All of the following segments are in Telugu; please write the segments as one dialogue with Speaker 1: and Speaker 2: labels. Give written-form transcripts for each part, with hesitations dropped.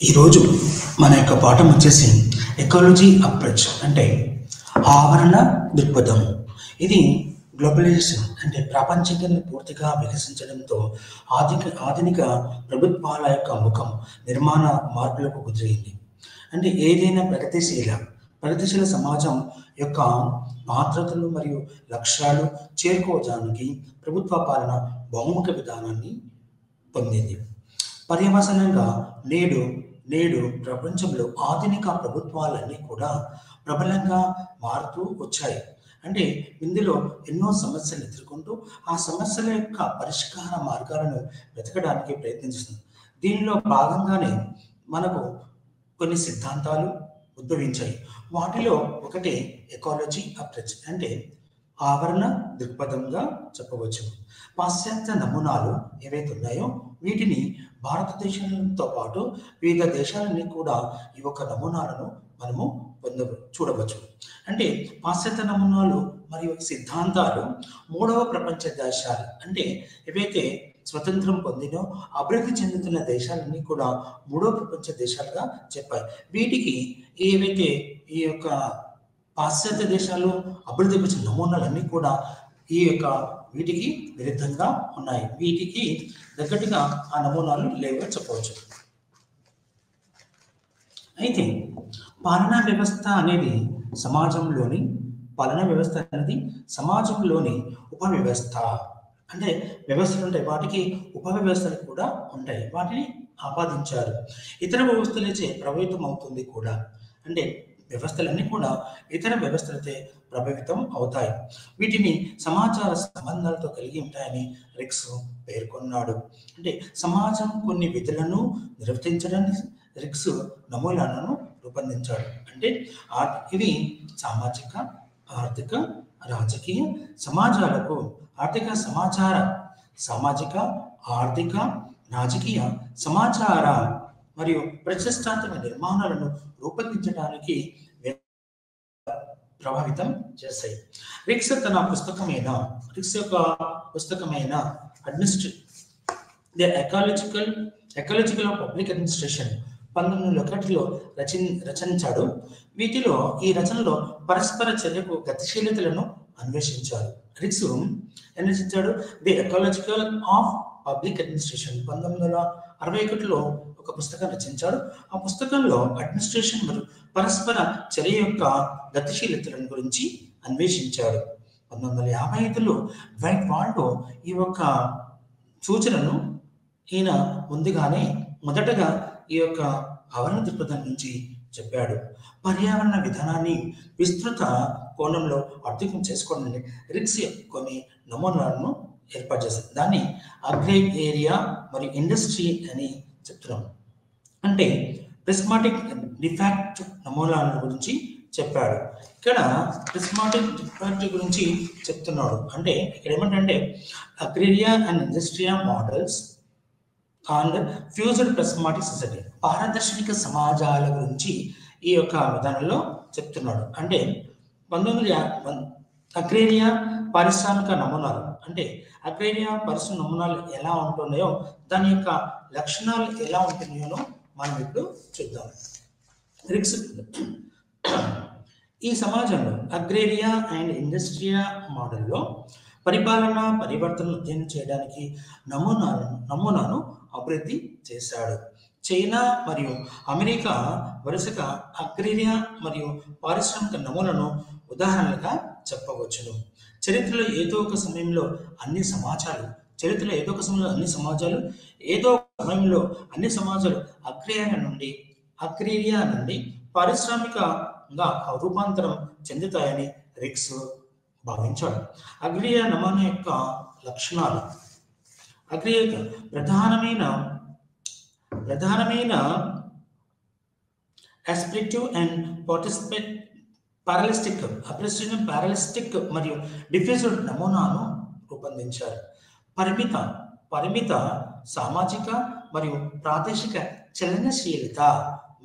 Speaker 1: ఈరోజు మన యొక్క పాఠం వచ్చేసి ఎకాలజీ అప్రోచ్ అంటే ఆవరణ దృక్పథం. ఇది గ్లోబలైజేషన్ అంటే ప్రపంచీకరణ పూర్తిగా వికసించడంతో ఆధునిక ప్రభుత్వాల యొక్క ముఖం నిర్మాణ మార్పులకు కుదిరింది. అంటే ఏదైనా ప్రగతిశీల సమాజం యొక్క పాత్రతలు మరియు లక్ష్యాలు చేరుకోవడానికి ప్రభుత్వ పాలన బహుముఖ విధానాన్ని పొందింది. పర్యవసానంగా నేడు ప్రపంచంలో ఆధునిక ప్రభుత్వాలన్నీ కూడా ప్రబలంగా మారుతూ వచ్చాయి. అంటే ఇందులో ఎన్నో సమస్యలు ఎదుర్కొంటూ ఆ సమస్యల యొక్క పరిష్కార మార్గాలను వెతకడానికి ప్రయత్నిస్తుంది. దీనిలో భాగంగానే మనకు కొన్ని సిద్ధాంతాలు ఉద్భవించాయి. వాటిలో ఒకటి ఎకాలజీ అప్రోచ్ అంటే ఆవరణ దృక్పథంగా చెప్పవచ్చు. పాశ్చాత్య నమూనాలు ఏవైతే ఉన్నాయో వీటిని భారతదేశంతో పాటు వివిధ దేశాలని కూడా ఈ యొక్క నమూనాలను మనము చూడవచ్చు. అంటే పాశ్చాత్య నమూనాలు మరియు సిద్ధాంతాలు మూడవ ప్రపంచ దేశాలు అంటే ఏవైతే స్వతంత్రం పొందినో అభివృద్ధి చెందుతున్న దేశాలన్నీ కూడా మూడవ ప్రపంచ దేశాలుగా చెప్పాయి. వీటికి ఏవైతే ఈ యొక్క పాశ్చాత్య దేశాలు అభివృద్ధి పరిచిన నమూనాలన్నీ కూడా వీటికి విరుద్ధంగా ఉన్నాయి. వీటికి దగ్గరగా ఆ నమూనాలు లేవని చెప్పవచ్చు. అయితే పాలనా వ్యవస్థ అనేది సమాజంలోని ఉపవ్యవస్థ. అంటే వ్యవస్థలు ఉంటాయి, వాటికి ఉపవ్యవస్థలు కూడా ఉంటాయి. వాటిని ఆపాదించారు. ఇతర వ్యవస్థలచే ప్రభావితం అవుతుంది కూడా. అంటే వ్యవస్థలన్నీ కూడా ఇతర వ్యవస్థలతో ప్రభావితం అవుతాయి. వీటిని సమాచార సంబంధాలతో కలిగి ఉంటాయని రిక్స్ పేర్కొన్నాడు. అంటే సమాజం కొన్ని విధులను నిర్వర్తించడానికి రిక్స్ నమూనాలను రూపొందించాడు. అంటే ఇవి సామాజిక, ఆర్థిక, రాజకీయ సమాజాలకు సామాజిక, ఆర్థిక, రాజకీయ, సమాచార మరియు ప్రతిష్టాత్మక నిర్మాణాలను రూపొందించడానికి ప్రభావితం చేస్తాయి. రిక్స్ యొక్క పుస్తకమైన the ecological of public administration 1901లో రచించాడు. ఈ రచనలో పరస్పర చర్యకు గతిశీలతలను అన్వేషించారు. రిక్స్ రచించాడు the ecological of public administration 1961లో ఒక పుస్తకం రచించాడు. ఆ పుస్తకంలో అడ్మినిస్ట్రేషన్ మరియు పరస్పర చర్య యొక్క గతిశీలతలను గురించి అన్వేషించాడు. 1955లో వైట్ వాల్డో ఈ యొక్క సూచనను ఈయన మొదటగా ఈ యొక్క ఆవరణ దృక్పథం నుంచి చెప్పాడు. పర్యావరణ విధానాన్ని విస్తృత కోణంలో అర్థం చేసుకోవడానికి రిక్స్ కొన్ని నమూనాలను ఏర్పాటు చేశారు. దాన్ని అగ్రేరియా మరియు ఇండస్ట్రీ అని చెప్తున్నాం. అంటే ప్రిస్మాటిక్ డిఫాక్ట్ నమూనాల గురించి చెప్పాడు. ఇక్కడ ప్రిస్మాటిక్ డిఫాక్ట్ గురించి చెప్తున్నాడు. అంటే ఇక్కడ ఏమంటే agraria and industria models and fused prismatic society పారదర్శక సమాజాల గురించి ఈ యొక్క విధానంలో చెప్తున్నాడు. అంటే 1950 అగ్రేరియా పారిశ్రామిక నమూనాలు అంటే అగ్రేరియా పరిశ్రమ నమూనాలు ఎలా ఉంటున్నాయో దాని యొక్క లక్షణాలు ఎలా ఉంటున్నాయో మనం ఇప్పుడు చూద్దాం. రిక్స్ ఈ సమాజంలో అగ్రేరియా అండ్ ఇండస్ట్రియా మోడల్లో పరిపాలన పరివర్తనలు అధ్యయనం చేయడానికి నమూనాను అభివృద్ధి చేశాడు. చైనా మరియు అమెరికా వరుసగా అగ్రేరియా మరియు పారిశ్రామిక నమూనాను ఉదాహరణలుగా చెప్పవచ్చును. చరిత్రలో ఏదో ఒక సమయంలో అన్ని సమాజాలు అగ్రేరియా నుండి పారిశ్రామికంగా రూపాంతరం చెందుతాయని రిక్స్ భావించాడు. అగ్రేరియా నమూనా యొక్క లక్షణాలు అగ్రేరియా ప్రధానమైన అస్పెక్టివ్ అండ్ పారలిస్టిక్ మరియు డిఫ్యూజ్డ్ నమూనాను రూపొందించారు. పరిమిత సామాజిక మరియు ప్రాదేశిక చలనశీలత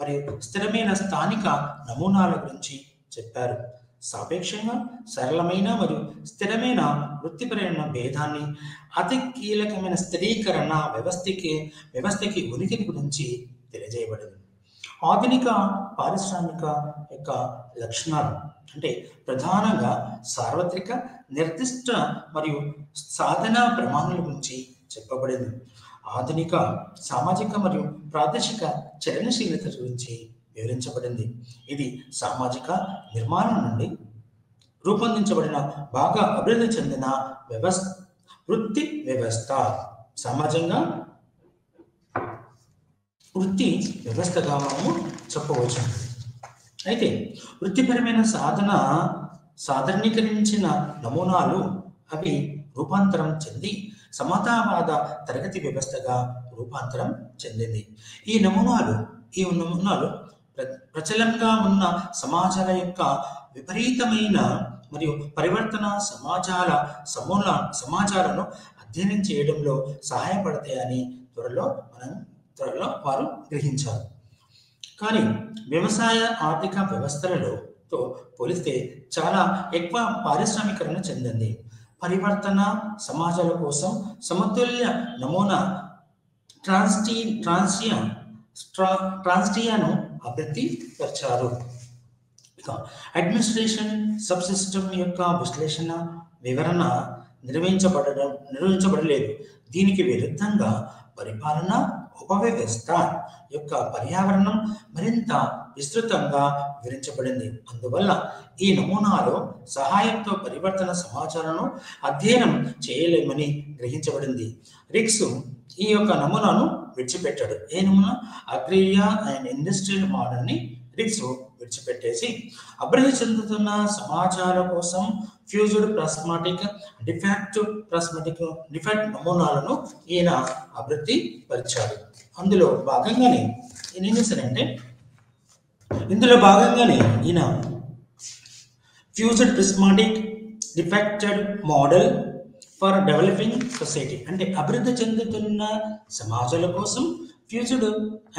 Speaker 1: మరియు స్థిరమైన స్థానిక నమూనాల గురించి చెప్పారు. సాపేక్షంగా సరళమైన మరియు స్థిరమైన వృత్తిపరమైన భేదాన్ని అతి కీలకమైన స్థిరీకరణ వ్యవస్థకి ఉనికిని గురించి తెలియజేయబడింది. ఆధునిక పారిశ్రామిక యొక్క లక్షణాలు అంటే ప్రధానంగా సార్వత్రిక నిర్దిష్ట మరియు సాధన ప్రమాణాల గురించి చెప్పబడింది. ఆధునిక సామాజిక మరియు ప్రాదేశిక చలనశీలత గురించి వివరించబడింది. ఇది సామాజిక నిర్మాణం నుండి రూపొందించబడిన బాగా అభివృద్ధి చెందిన వ్యవస్థ, వృత్తి వ్యవస్థ, సమాజంగా వృత్తి వ్యవస్థగా మనము చెప్పవచ్చు. అయితే వృత్తిపరమైన సాధారణీకరించిన నమూనాలు అవి రూపాంతరం చెంది సమతావాద తరగతి వ్యవస్థగా రూపాంతరం చెందింది. ఈ నమూనాలు ప్రచలంగా ఉన్న సమాజాల యొక్క విపరీతమైన మరియు పరివర్తన సమాజాలను అధ్యయనం చేయడంలో సహాయపడతాయని త్వరలో వారు గ్రహించారు. కానీ వ్యవసాయ ఆర్థిక వ్యవస్థలతో పోలిస్తే చాలా ఎక్కువ పారిశ్రామికరణ చెందింది. పరివర్తన సమాజాల కోసం సమతుల్య నమూనా ట్రాన్స్టియాను అభివృద్ధి పరిచారు. అడ్మినిస్ట్రేషన్ సబ్ సిస్టమ్ యొక్క విశ్లేషణ వివరణ నిర్వహించబడలేదు. దీనికి విరుద్ధంగా పరిపాలన ఉపవ్యవస్థ యొక్క పర్యావరణం మరింత విస్తృతంగా వివరించబడింది. అందువల్ల ఈ నమూనాలో సహాయంతో పరివర్తన సమాచారాలను అధ్యయనం చేయలేమని గ్రహించబడింది. రిక్స్ ఈ యొక్క నమూనాను విడిచిపెట్టాడు. ఏ నమూనా? అగ్రేరియా అండ్ ఇండస్ట్రియల్ మోడల్ని రిక్స్ విడిచిపెట్టేసి అభివృద్ధి చెందుతున్న సమాజాల కోసం ఫ్యూజ్డ్ ప్లాస్మాటిక్ డిఫెక్ట్ నమూనాలను ఈయన అభివృద్ధి పరిచాడు. అందులో భాగంగానే ఈయన ఏం చేశారంటే ఈయన fused prismatic defected model for developing society అంటే అభివృద్ధి చెందుతున్న సమాజాల కోసం ఫ్యూజ్డ్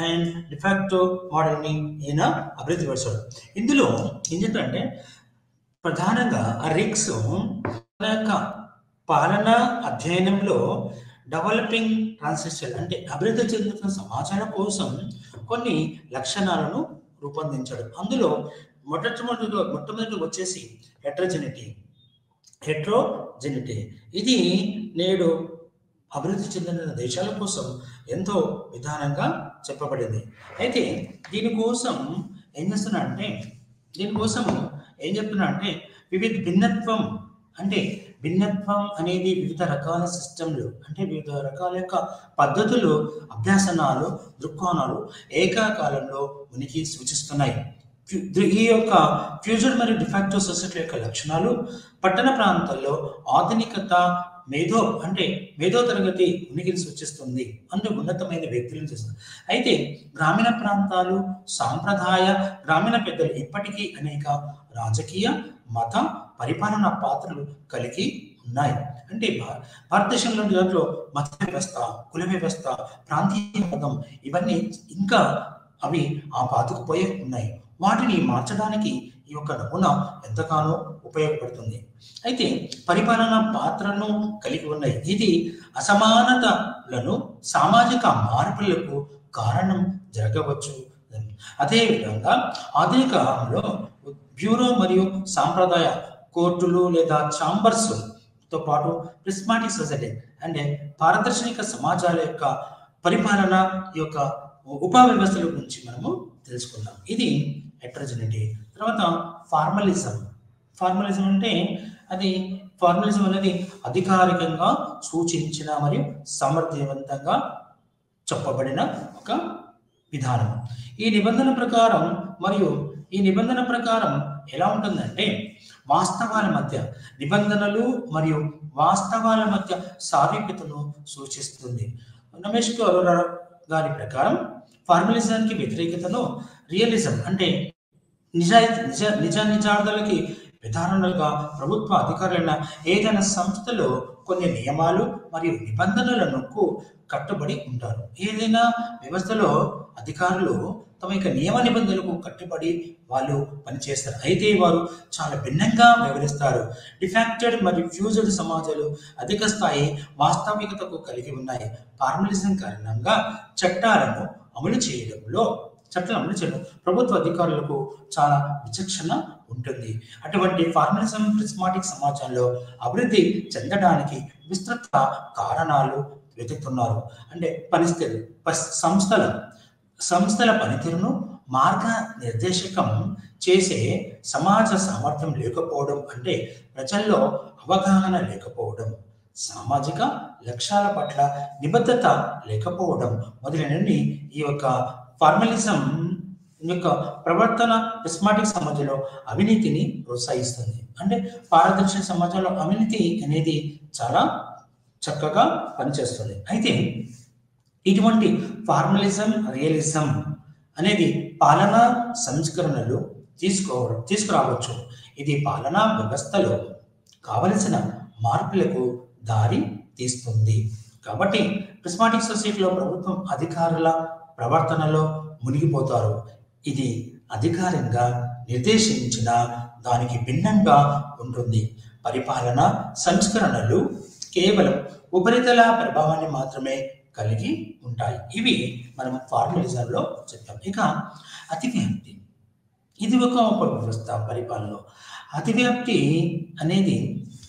Speaker 1: అండ్ డిఫాక్టో మోడల్ని ఈయన అభివృద్ధి పరిచాడు. ఇందులో ఏం చెప్తారంటే ప్రధానంగా రిక్స్ తన యొక్క పాలన అధ్యయనంలో డెవలపింగ్ ట్రాన్సిషన్ అంటే అభివృద్ధి చెందుతున్న సమాజాల కోసం కొన్ని లక్షణాలను రూపొందించాడు. అందులో మొట్టమొదటి వచ్చేసి హెట్రోజెనిటీ. ఇది నేడు అభివృద్ధి చెందిన దేశాల కోసం ఎంతో విధానంగా చెప్పబడింది. అయితే దీనికోసం ఏం చెప్తున్నా అంటే వివిధ భిన్నత్వం అనేది వివిధ రకాల సిస్టంలు అంటే వివిధ రకాల యొక్క పద్ధతులు, అభ్యాసనాలు, దృక్కోణాలు ఏకకాలంలో ఉనికి సూచిస్తున్నాయి. ఈ యొక్క ఫ్యూజన్ మరియు డిఫాక్టో సొసైటీ యొక్క లక్షణాలు పట్టణ ప్రాంతాల్లో ఆధునికత మేధో తరగతి ఉనికిని సూచిస్తుంది. ఉన్నతమైన వ్యక్తులను చేస్తుంది. అయితే గ్రామీణ ప్రాంతాలు సాంప్రదాయ గ్రామీణ పెద్దలు ఇప్పటికీ అనేక రాజకీయ మత పరిపాలన పాత్రలు కలిగి ఉన్నాయి. అంటే భారతదేశంలో దాంట్లో మత వ్యవస్థ, కుల వ్యవస్థ, ప్రాంతీయ మతం ఇవన్నీ ఇంకా అవి ఆ పాతుకుపోయే ఉన్నాయి. వాటిని మార్చడానికి ఈ యొక్క నమూనా ఎంతగానో ఉపయోగపడుతుంది. అయితే పరిపాలన పాత్రను కలిగి ఉన్నాయి. ఇది అసమానతలను సామాజిక మార్పులకు కారణం జరగవచ్చు. అదేవిధంగా ఆధునికంలో బ్యూరో మరియు సాంప్రదాయ కోర్టులు లేదా ఛాంబర్స్ తో పాటు ప్రిస్మాటిక్ సొసైటీ అంటే పారదర్శక సమాజాల యొక్క పరిపాలన యొక్క ఉప వ్యవస్థల గురించి మనము తెలుసుకుందాం. ఇది హెట్రోజెనిటీ. తర్వాత ఫార్మలిజం అనేది అధికారికంగా సూచించిన మరియు సమర్థవంతంగా చెప్పబడిన ఒక విధానం. ఈ నిబంధన ప్రకారం ఎలా ఉంటుందంటే నిబంధనలు మరియు వాస్తవాల మధ్య సారూప్యతను సూచిస్తుంది. రమేష్ అరోరా గారి ప్రకారం ఫార్మలిజానికి వ్యతిరేకతను రియలిజం అంటే నిజార్థాలకి విధానాలుగా ప్రభుత్వ అధికారులైన ఏదైనా సంస్థలో కొన్ని నియమాలు మరియు నిబంధనలకు కట్టుబడి ఉంటారు. ఏదైనా వ్యవస్థలో అధికారులు తమ యొక్క నియమ నిబంధనలకు కట్టుబడి వాళ్ళు పనిచేస్తారు. అయితే వారు చాలా భిన్నంగా వ్యవహరిస్తారు. డిఫాక్టెడ్ మరియు ఫ్యూజ్డ్ సమాజాలు అధిక స్థాయి వాస్తవికతకు కలిగి ఉన్నాయి. ఫార్మలిజం కారణంగా చట్టాలను అమలు చేయడంలో చట్టాలు అమలు చేయడం. ప్రభుత్వ అధికారులకు చాలా విచక్షణ ఉంటుంది. అటువంటి ఫార్మలిజం ప్రిస్మాటిక్ సమాజంలో అభివృద్ధి చెందడానికి విస్తృత కారణాలు వెతుకుతున్నారు. అంటే పరిస్థితులు సంస్థల పనితీరును మార్గ నిర్దేశకం చేసే సమాజ సామర్థ్యం లేకపోవడం, అంటే ప్రజల్లో అవగాహన లేకపోవడం, సామాజిక లక్ష్యాల పట్ల నిబద్ధత లేకపోవడం మొదలైనవి ఈ యొక్క ఫార్మలిజం యొక్క ప్రవర్తన ప్రిస్మాటిక్ సమాజంలో అవినీతిని ప్రోత్సహిస్తుంది. అంటే పారదర్శక సమాజంలో అవినీతి అనేది చాలా చక్కగా పనిచేస్తుంది. అయితే ఇటువంటి ఫార్మలిజం, రియలిజం అనేది పాలనా సంస్కరణలు తీసుకురావచ్చు. ఇది పాలనా వ్యవస్థలో కావలసిన మార్పులకు దారి తీస్తుంది. కాబట్టి ప్రిస్మాటిక్ సొసైటీలో ప్రభుత్వం అధికారుల ప్రవర్తనలో మునిగిపోతారు. ఇది అధికారంగా నిర్దేశించిన దానికి భిన్నంగా ఉంటుంది. పరిపాలన సంస్కరణలు కేవలం ఉపరితల ప్రభావాన్ని మాత్రమే కలిగి ఉంటాయి. ఇవి మనం ఫార్మలిజంలో చెప్తాం. ఇక అతివ్యాప్తి, ఇది ఒక వ్యవస్థ పరిపాలనలో. అతివ్యాప్తి అనేది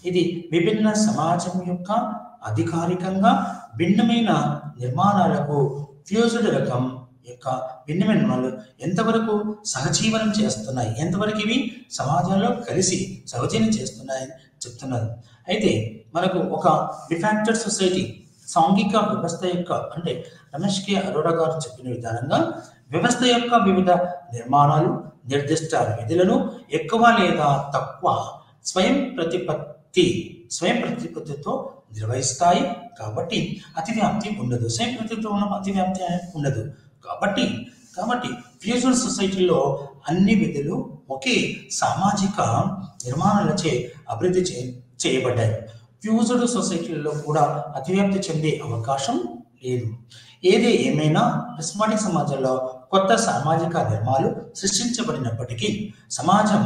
Speaker 1: ఇది విభిన్న సమాజం యొక్క అధికారికంగా భిన్నమైన నిర్మాణాలకు ఫ్యూజ్డ్ రకం యొక్క భిన్నమైన నిర్మాణాలు ఎంతవరకు సహజీవనం చేస్తున్నాయి, ఎంతవరకు ఇవి సమాజంలో కలిసి సహజీవనం చేస్తున్నాయని చెప్తున్నారు. అయితే మనకు ఒక డిఫాక్టెడ్ సొసైటీ సాంఘిక వ్యవస్థ యొక్క, అంటే రమేష్ కే అరోరా గారు చెప్పిన విధానంగా వ్యవస్థ యొక్క వివిధ నిర్మాణాలు నిర్దిష్ట విధులను ఎక్కువ లేదా తక్కువ స్వయం ప్రతిపత్తితో నిర్వహిస్తాయి. కాబట్టి అతివ్యాప్తి ఉండదు. స్వయం ప్రతిపత్తితో ఉన్న అతివ్యాప్తి అనేది ఉండదు. కాబట్టి ఫ్యూజల్ సొసైటీలో అన్ని విధులు ఒకే సామాజిక నిర్మాణాలచే అభివృద్ధి చేయబడ్డాయి. ఫ్యూజ్డ్ సొసైటీలలో కూడా అతివ్యాప్తి చెందే అవకాశం లేదు. ఏది ఏమైనా ప్రిస్మాటిక్ సమాజంలో కొత్త సామాజిక నిర్మాణాలు సృష్టించబడినప్పటికీ సమాజం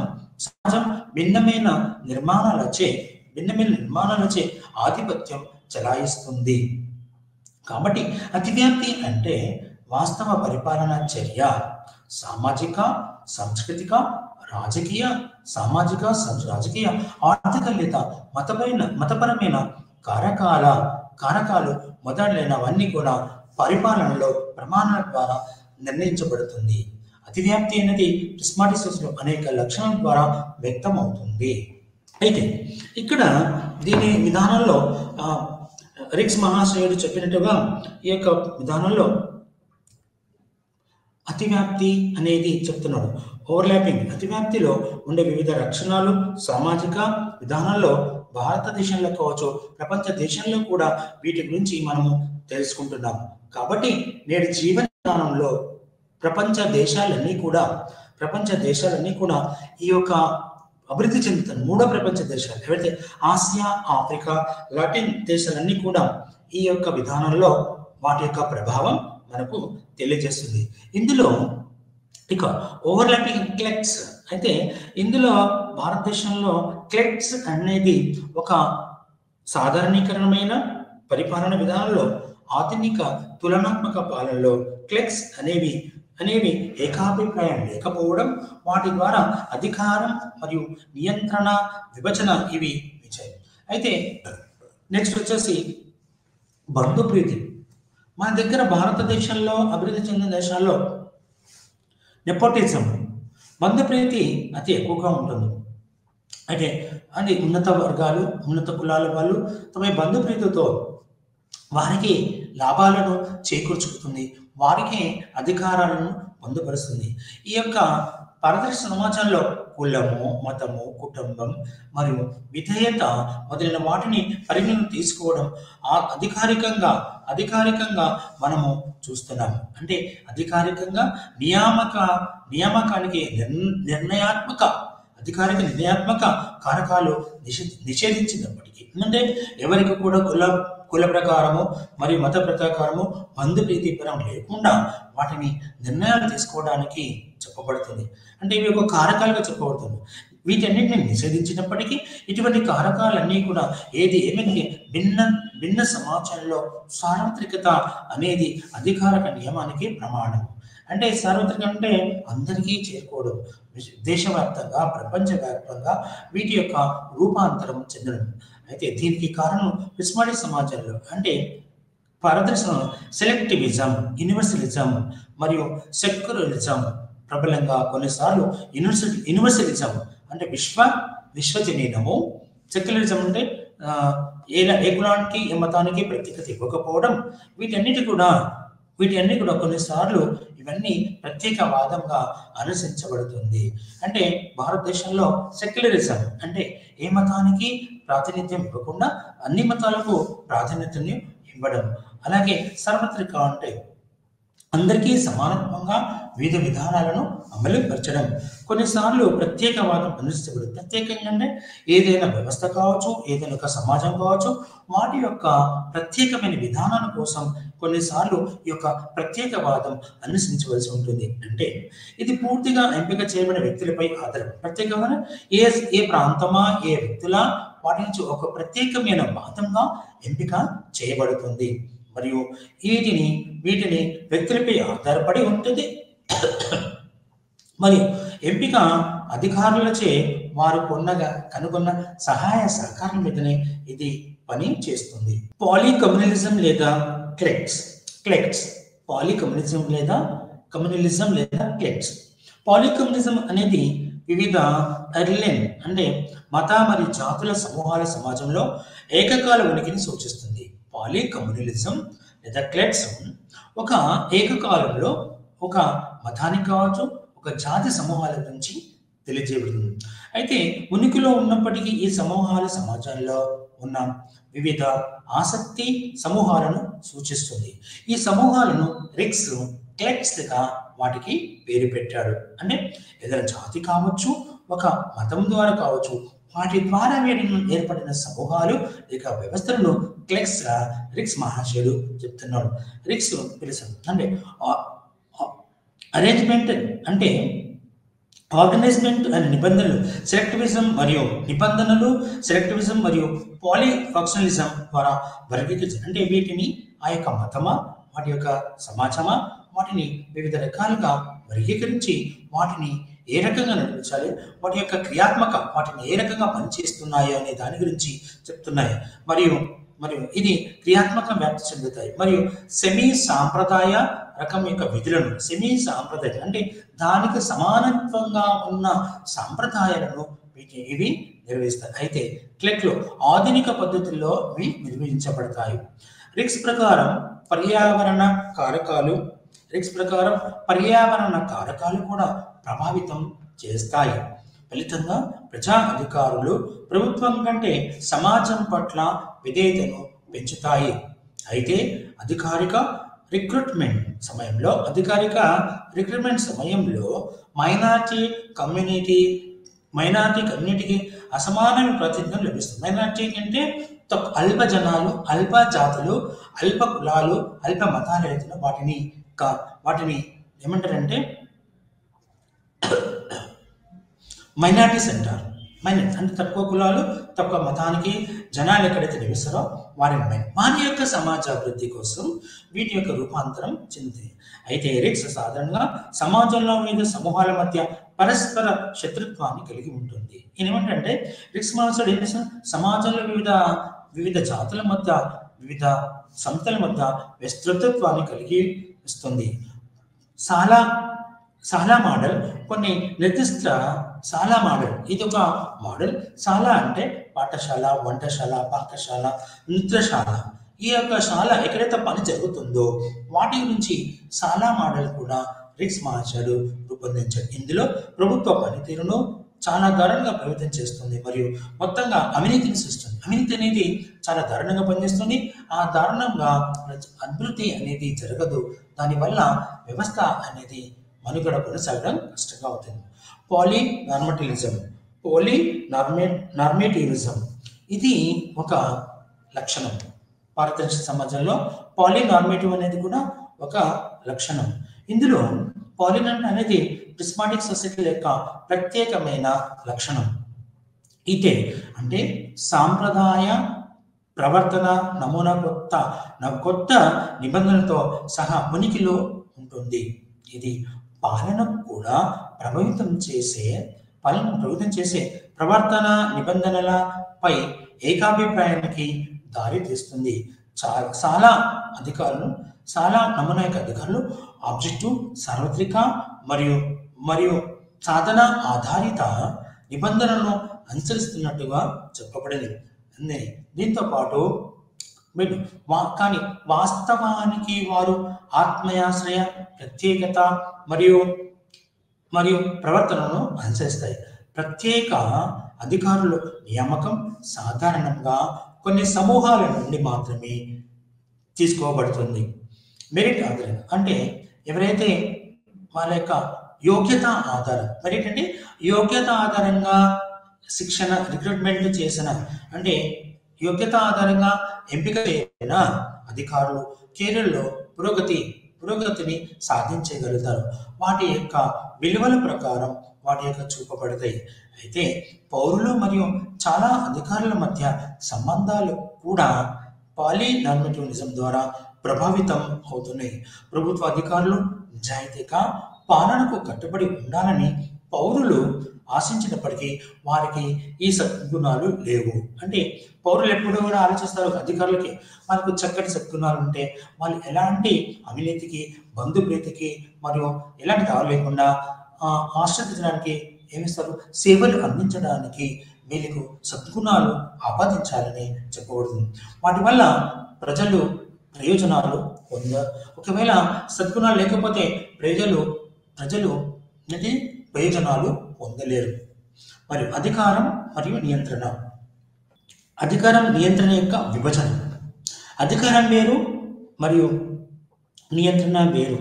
Speaker 1: భిన్నమైన నిర్మాణాలచే ఆధిపత్యం చెలాయిస్తుంది. కాబట్టి అతివ్యాప్తి అంటే వాస్తవ పరిపాలన చర్య సామాజిక, సాంస్కృతిక, రాజకీయ, ఆర్థిక లేదా మతపరమైన కారకాలు మొదలైనవన్నీ కూడా పరిపాలనలో ప్రమాణాల ద్వారా నిర్ణయించబడుతుంది. అతివ్యాప్తి అనేది ప్రిస్మాటిక్ సొసైటీలో అనేక లక్షణాల ద్వారా వ్యక్తం అవుతుంది. అయితే ఇక్కడ దీని విధానంలో రిక్స్ మహాశయుడు చెప్పినట్టుగా ఈ యొక్క విధానంలో అతివ్యాప్తి అనేది చెప్తున్నాడు. ఓవర్లాపింగ్, అతివ్యాప్తిలో ఉండే వివిధ లక్షణాలు సామాజిక విధానంలో భారతదేశంలో కావచ్చు, ప్రపంచ దేశంలో కూడా వీటి గురించి మనము తెలుసుకుంటున్నాము. కాబట్టి నేడు జీవన విధానంలో ప్రపంచ దేశాలన్నీ కూడా ఈ యొక్క అభివృద్ధి చెందుతున్న మూడో ప్రపంచ దేశాలు ఎవరైతే ఆసియా, ఆఫ్రికా, లాటిన్ దేశాలన్నీ కూడా ఈ యొక్క విధానంలో వాటి యొక్క ప్రభావం మనకు తెలియజేస్తుంది. ఇందులో ఇక ఓవర్లాపింగ్ క్లెక్స్, అయితే ఇందులో భారతదేశంలో క్లెక్స్ అనేది ఒక సాధారణీకరణమైన పరిపాలన విధానంలో ఆధునిక తులనాత్మక పాలనలో క్లెక్స్ అనేవి ఏకాభిప్రాయం లేకపోవడం, వాటి ద్వారా అధికారం మరియు నియంత్రణ విభజన ఇవి ఇచ్చాయి. అయితే నెక్స్ట్ వచ్చేసి బంధుప్రీతి. మన దగ్గర భారతదేశంలో అభివృద్ధి చెందిన దేశాల్లో నెపోటిజం, బంధుప్రీతి అతి ఎక్కువగా ఉంటుంది. అయితే అది ఉన్నత వర్గాలు, ఉన్నత కులాల వాళ్ళు తమ బంధుప్రీతితో వారికి లాభాలను చేకూర్చుకుతుంది, వారికి అధికారాలను పొందుపరుస్తుంది. ఈ యొక్క పారదర్శక సమాజంలో కులము, మతము, కుటుంబం మరియు విధేయత మొదలైన వాటిని పరిగణన తీసుకోవడం అధికారికంగా మనము చూస్తున్నాము. అంటే అధికారికంగా నియామకానికి నిర్ణయాత్మక కారకాలు నిషేధించినప్పటికీ, అంటే ఎవరికి కూడా కుల ప్రకారము మరియు మత ప్రకారము బంధుప్రీతి పరం లేకుండా వాటిని నిర్ణయాలు తీసుకోవడానికి చెప్పబడుతుంది. అంటే ఇవి ఒక కారకాలుగా చెప్పబడుతుంది. వీటన్నిటిని నిషేధించినప్పటికీ ఇటువంటి కారకాలన్నీ కూడా ఏమైనా భిన్న సమాజంలో సార్వత్రికత అనేది అధికారిక నియమానికి ప్రమాణం. అంటే సార్వత్రిక అంటే అందరికీ చేరుకోవడం, దేశవ్యాప్తంగా ప్రపంచవ్యాప్తంగా వీటి యొక్క రూపాంతరం చెందడం. అయితే దీనికి కారణం ప్రిస్మాటిక్ సమాజంలో అంటే భారతదేశంలో సెలెక్టివిజం, యూనివర్సలిజం మరియు సెక్యులరిజం ప్రబలంగా, కొన్నిసార్లు యూనివర్సలిజం అంటే విశ్వజనీనము, సెక్యులరిజం అంటే ఏ కులానికి ఏ మతానికి ప్రత్యేకత ఇవ్వకపోవడం, వీటన్ని కూడా కొన్నిసార్లు ఇవన్నీ ప్రత్యేకవాదంగా అనుసరించబడుతుంది. అంటే భారతదేశంలో సెక్యులరిజం అంటే ఏ మతానికి ప్రాతినిధ్యం ఇవ్వకుండా అన్ని మతాలకు ప్రాధాన్యతని ఇవ్వడం. అలాగే సార్వత్రిక అంటే అందరికీ సమానత్వంగా వివిధ విధానాలను అమలుపరచడం. కొన్నిసార్లు ప్రత్యేకవాదం అనుసరించబడుతుంది. ప్రత్యేకంగా అంటే ఏదైనా వ్యవస్థ కావచ్చు, ఏదైనా ఒక సమాజం కావచ్చు, వాటి యొక్క ప్రత్యేకమైన విధానాల కోసం కొన్నిసార్లు ఈ యొక్క ప్రత్యేకవాదం అనుసరించవలసి ఉంటుంది. అంటే ఇది పూర్తిగా ఎంపిక చేయబడిన వ్యక్తులపై ఆధారం. ప్రత్యేకమైన ఏ ప్రాంతమా ఏ వ్యక్తుల వాటి నుంచి ఒక ప్రత్యేకమైన వాదంగా ఎంపిక చేయబడుతుంది. మరియు వీటిని వ్యక్తులపై ఆధారపడి ఉంటుంది. మరియు ఎంపిక అధికారులచే వారు కనుగొన్న సహాయ సహకారం మీదనే ఇది పని చేస్తుంది. పాలికమ్యూనలిజం లేదా క్లెక్ట్స్. పాలికమ్యూనలిజం లేదా క్లెక్ట్స్. పాలికమ్యూనలిజం అనేది వివిధ ఎర్లెన్ అంటే మత మరియు జాతుల సమూహాల సమాజంలో ఏకకాల ఉనికిని సూచిస్తుంది. పాలికమ్యూనలిజం లేదా క్లెక్ట్స్ ఒక ఏకకాలంలో ఒక మతానికి కావచ్చు, ఒక జాతి సమూహాల గురించి తెలియజేయబడుతుంది. అయితే ఉనికిలో ఉన్నప్పటికీ ఈ సమూహాల సమాజంలో ఉన్న వివిధ ఆసక్తి సమూహాలను సూచిస్తుంది. ఈ సమూహాలను క్లెక్ట్స్గా వాటికి పేరు పెట్టాడు. అంటే ఏదైనా జాతి కావచ్చు, ఒక మతం ద్వారా కావచ్చు, వాటి ద్వారా ఏర్పడిన సమూహాలు లేక వ్యవస్థలను రిక్స్ మహాశయుడు చెప్తున్నాడు. రిక్స్ పిలుస్తాడు. అంటే అరేంజ్మెంట్ అంటే ఆర్గనైజ్మెంట్ అనే సెలెక్టివిజం మరియు పాలిఫాక్షనలిజం ద్వారా వర్గీకరించారు. అంటే వీటిని ఆ యొక్క మతమా, వాటి యొక్క సమాజమా, వాటిని వివిధ రకాలుగా వర్గీకరించి వాటిని ఏ రకంగా నడిపించాలి, వాటి యొక్క వాటిని ఏ రకంగా పనిచేస్తున్నాయి అనే దాని గురించి చెప్తున్నాయి. మరియు ఇది క్రియాత్మక వ్యాప్తి చెందుతాయి. మరియు సెమీ సాంప్రదాయ రకం యొక్క విధులను అంటే దానికి సమానత్వంగా ఉన్న సాంప్రదాయాలను ఇవి నిర్వహిస్తాయి. అయితే క్లెక్ట్లు ఆధునిక పద్ధతుల్లో ఇవి నిర్వహించబడతాయి. రిక్స్ ప్రకారం పర్యావరణ కారకాలు కూడా ప్రభావితం చేస్తాయి. ఫలితంగా ప్రజా అధికారులు ప్రభుత్వం కంటే సమాజం పట్ల విధేయతను పెంచుతాయి. అయితే అధికారిక రిక్రూట్మెంట్ సమయంలో మైనారిటీ కమ్యూనిటీకి అసమానమైన ప్రాతినిధ్యం లభిస్తుంది. మైనారిటీ అంటే అల్ప జనాలు, అల్ప జాతులు, అల్ప కులాలు, అల్ప మతాలు రైతులు వాటిని ఏమంటారంటే మైనారిటీస్ అంటారు. అంటే తక్కువ కులాలు, తక్కువ మతానికి జనాలు ఎక్కడైతే నివసిస్తారో వారి యొక్క సమాజ అభివృద్ధి కోసం వీటి యొక్క రూపాంతరం చెందుతాయి. అయితే రిక్స్ సాధారణంగా సమాజంలో వివిధ సమూహాల మధ్య పరస్పర శత్రుత్వాన్ని కలిగి ఉంటుంది. ఏమంటే రిక్స్ మనసుడు ఏం చేస్తారు, సమాజంలో వివిధ జాతుల మధ్య, వివిధ సంస్థల మధ్య శత్రుత్వాన్ని కలిగి ఇస్తుంది. సాలా మోడల్ కొన్ని నిర్దిష్ట సాలా మోడల్ ఇది ఒక మోడల్. సాలా అంటే పాఠశాల, వంటశాల, పాకశాల, నృత్యశాల. ఈ యొక్క శాల ఎక్కడైతే పని జరుగుతుందో వాటి గురించి సాలా మోడల్ కూడా రిక్స్ మహాశయుడు రూపొందించాడు. ఇందులో ప్రభుత్వ పనితీరును చాలా దారుణంగా ప్రభావితం చేస్తుంది మరియు మొత్తంగా అవినీతిని సృష్టిస్తుంది. అవినీతి అనేది చాలా దారుణంగా పనిచేస్తుంది. ఆ దారుణంగా అభివృద్ధి అనేది జరగదు. దానివల్ల వ్యవస్థ అనేది మనుగడ కొనసాగడం కష్టంగా అవుతుంది. పాలినార్మేటివిజం ఇది ఒక లక్షణం. భారతదేశ సమాజంలో పాలినార్మేటివ్ అనేది కూడా ఒక లక్షణం. ఇందులో పాలినార్మ్ అనేది ప్రిస్మాటిక్ సొసైటీ యొక్క ప్రత్యేకమైన లక్షణం. ఇదే అంటే సాంప్రదాయ ప్రవర్తన నమూనా కొత్త నిబంధనలతో సహా ఉనికిలో ఉంటుంది. ఇది పాలనకు కూడా ప్రభావితం చేసే ప్రవర్తన నిబంధనలపై ఏకాభిప్రాయానికి దారి తీస్తుంది. చాలా నమూనా యొక్క అధికారులు ఆబ్జెక్టివ్, సార్వత్రిక మరియు మరియు సాధన ఆధారిత నిబంధనలను అనుసరిస్తున్నట్టుగా చెప్పబడింది. దీంతో పాటు కానీ వాస్తవానికి వారు ఆత్మయాశ్రయ, ప్రత్యేకత మరియు మరియు ప్రవర్తనను అనుసరిస్తాయి. ప్రత్యేక అధికారులు నియామకం సాధారణంగా కొన్ని సమూహాల నుండి మాత్రమే తీసుకోబడుతుంది. మెరిట్ ఆధారంగా అంటే ఎవరైతే వాళ్ళ యొక్క యోగ్యత ఆధారం, మెరిట్ అంటే యోగ్యత ఆధారంగా శిక్షణ రిక్రూట్మెంట్ చేసిన అంటే యోగ్యత ఆధారంగా ఎంపిక చేయబడిన అధికారులు కెరీర్లో పురోగతిని సాధించగలుగుతారు. వాటి యొక్క విలువల ప్రకారం వాటి యొక్క చూపబడతాయి. అయితే పౌరులు మరియు చాలా అధికారుల మధ్య సంబంధాలు కూడా పాలినార్మటివిజం ద్వారా ప్రభావితం అవుతున్నాయి. ప్రభుత్వ అధికారులు నిజాయితీగా పాలనకు కట్టుబడి ఉండాలని పౌరులు ఆశించినప్పటికీ వారికి ఈ సద్గుణాలు లేవు. అంటే పౌరులు ఎప్పుడు కూడా ఆలోచిస్తారు అధికారులకి వాళ్ళకు చక్కటి సద్గుణాలు ఉంటే వాళ్ళు ఎలాంటి అవినీతికి, బంధుప్రీతికి మరియు ఎలాంటి తావు లేకుండా ఆశ్రయించడానికి ఏమిస్తారు, సేవలు అందించడానికి వీళ్ళకు సద్గుణాలు ఆపాదించాలని చెప్పబడుతుంది. వాటి వల్ల ప్రజలు ప్రయోజనాలు ఒకవేళ సద్గుణాలు లేకపోతే ప్రజలు ప్రయోజనాలు పొందలేరు. మరియు అధికారం మరియు నియంత్రణ. అధికారం నియంత్రణ యొక్క విభజన. అధికారం వేరు మరియు నియంత్రణ వేరు.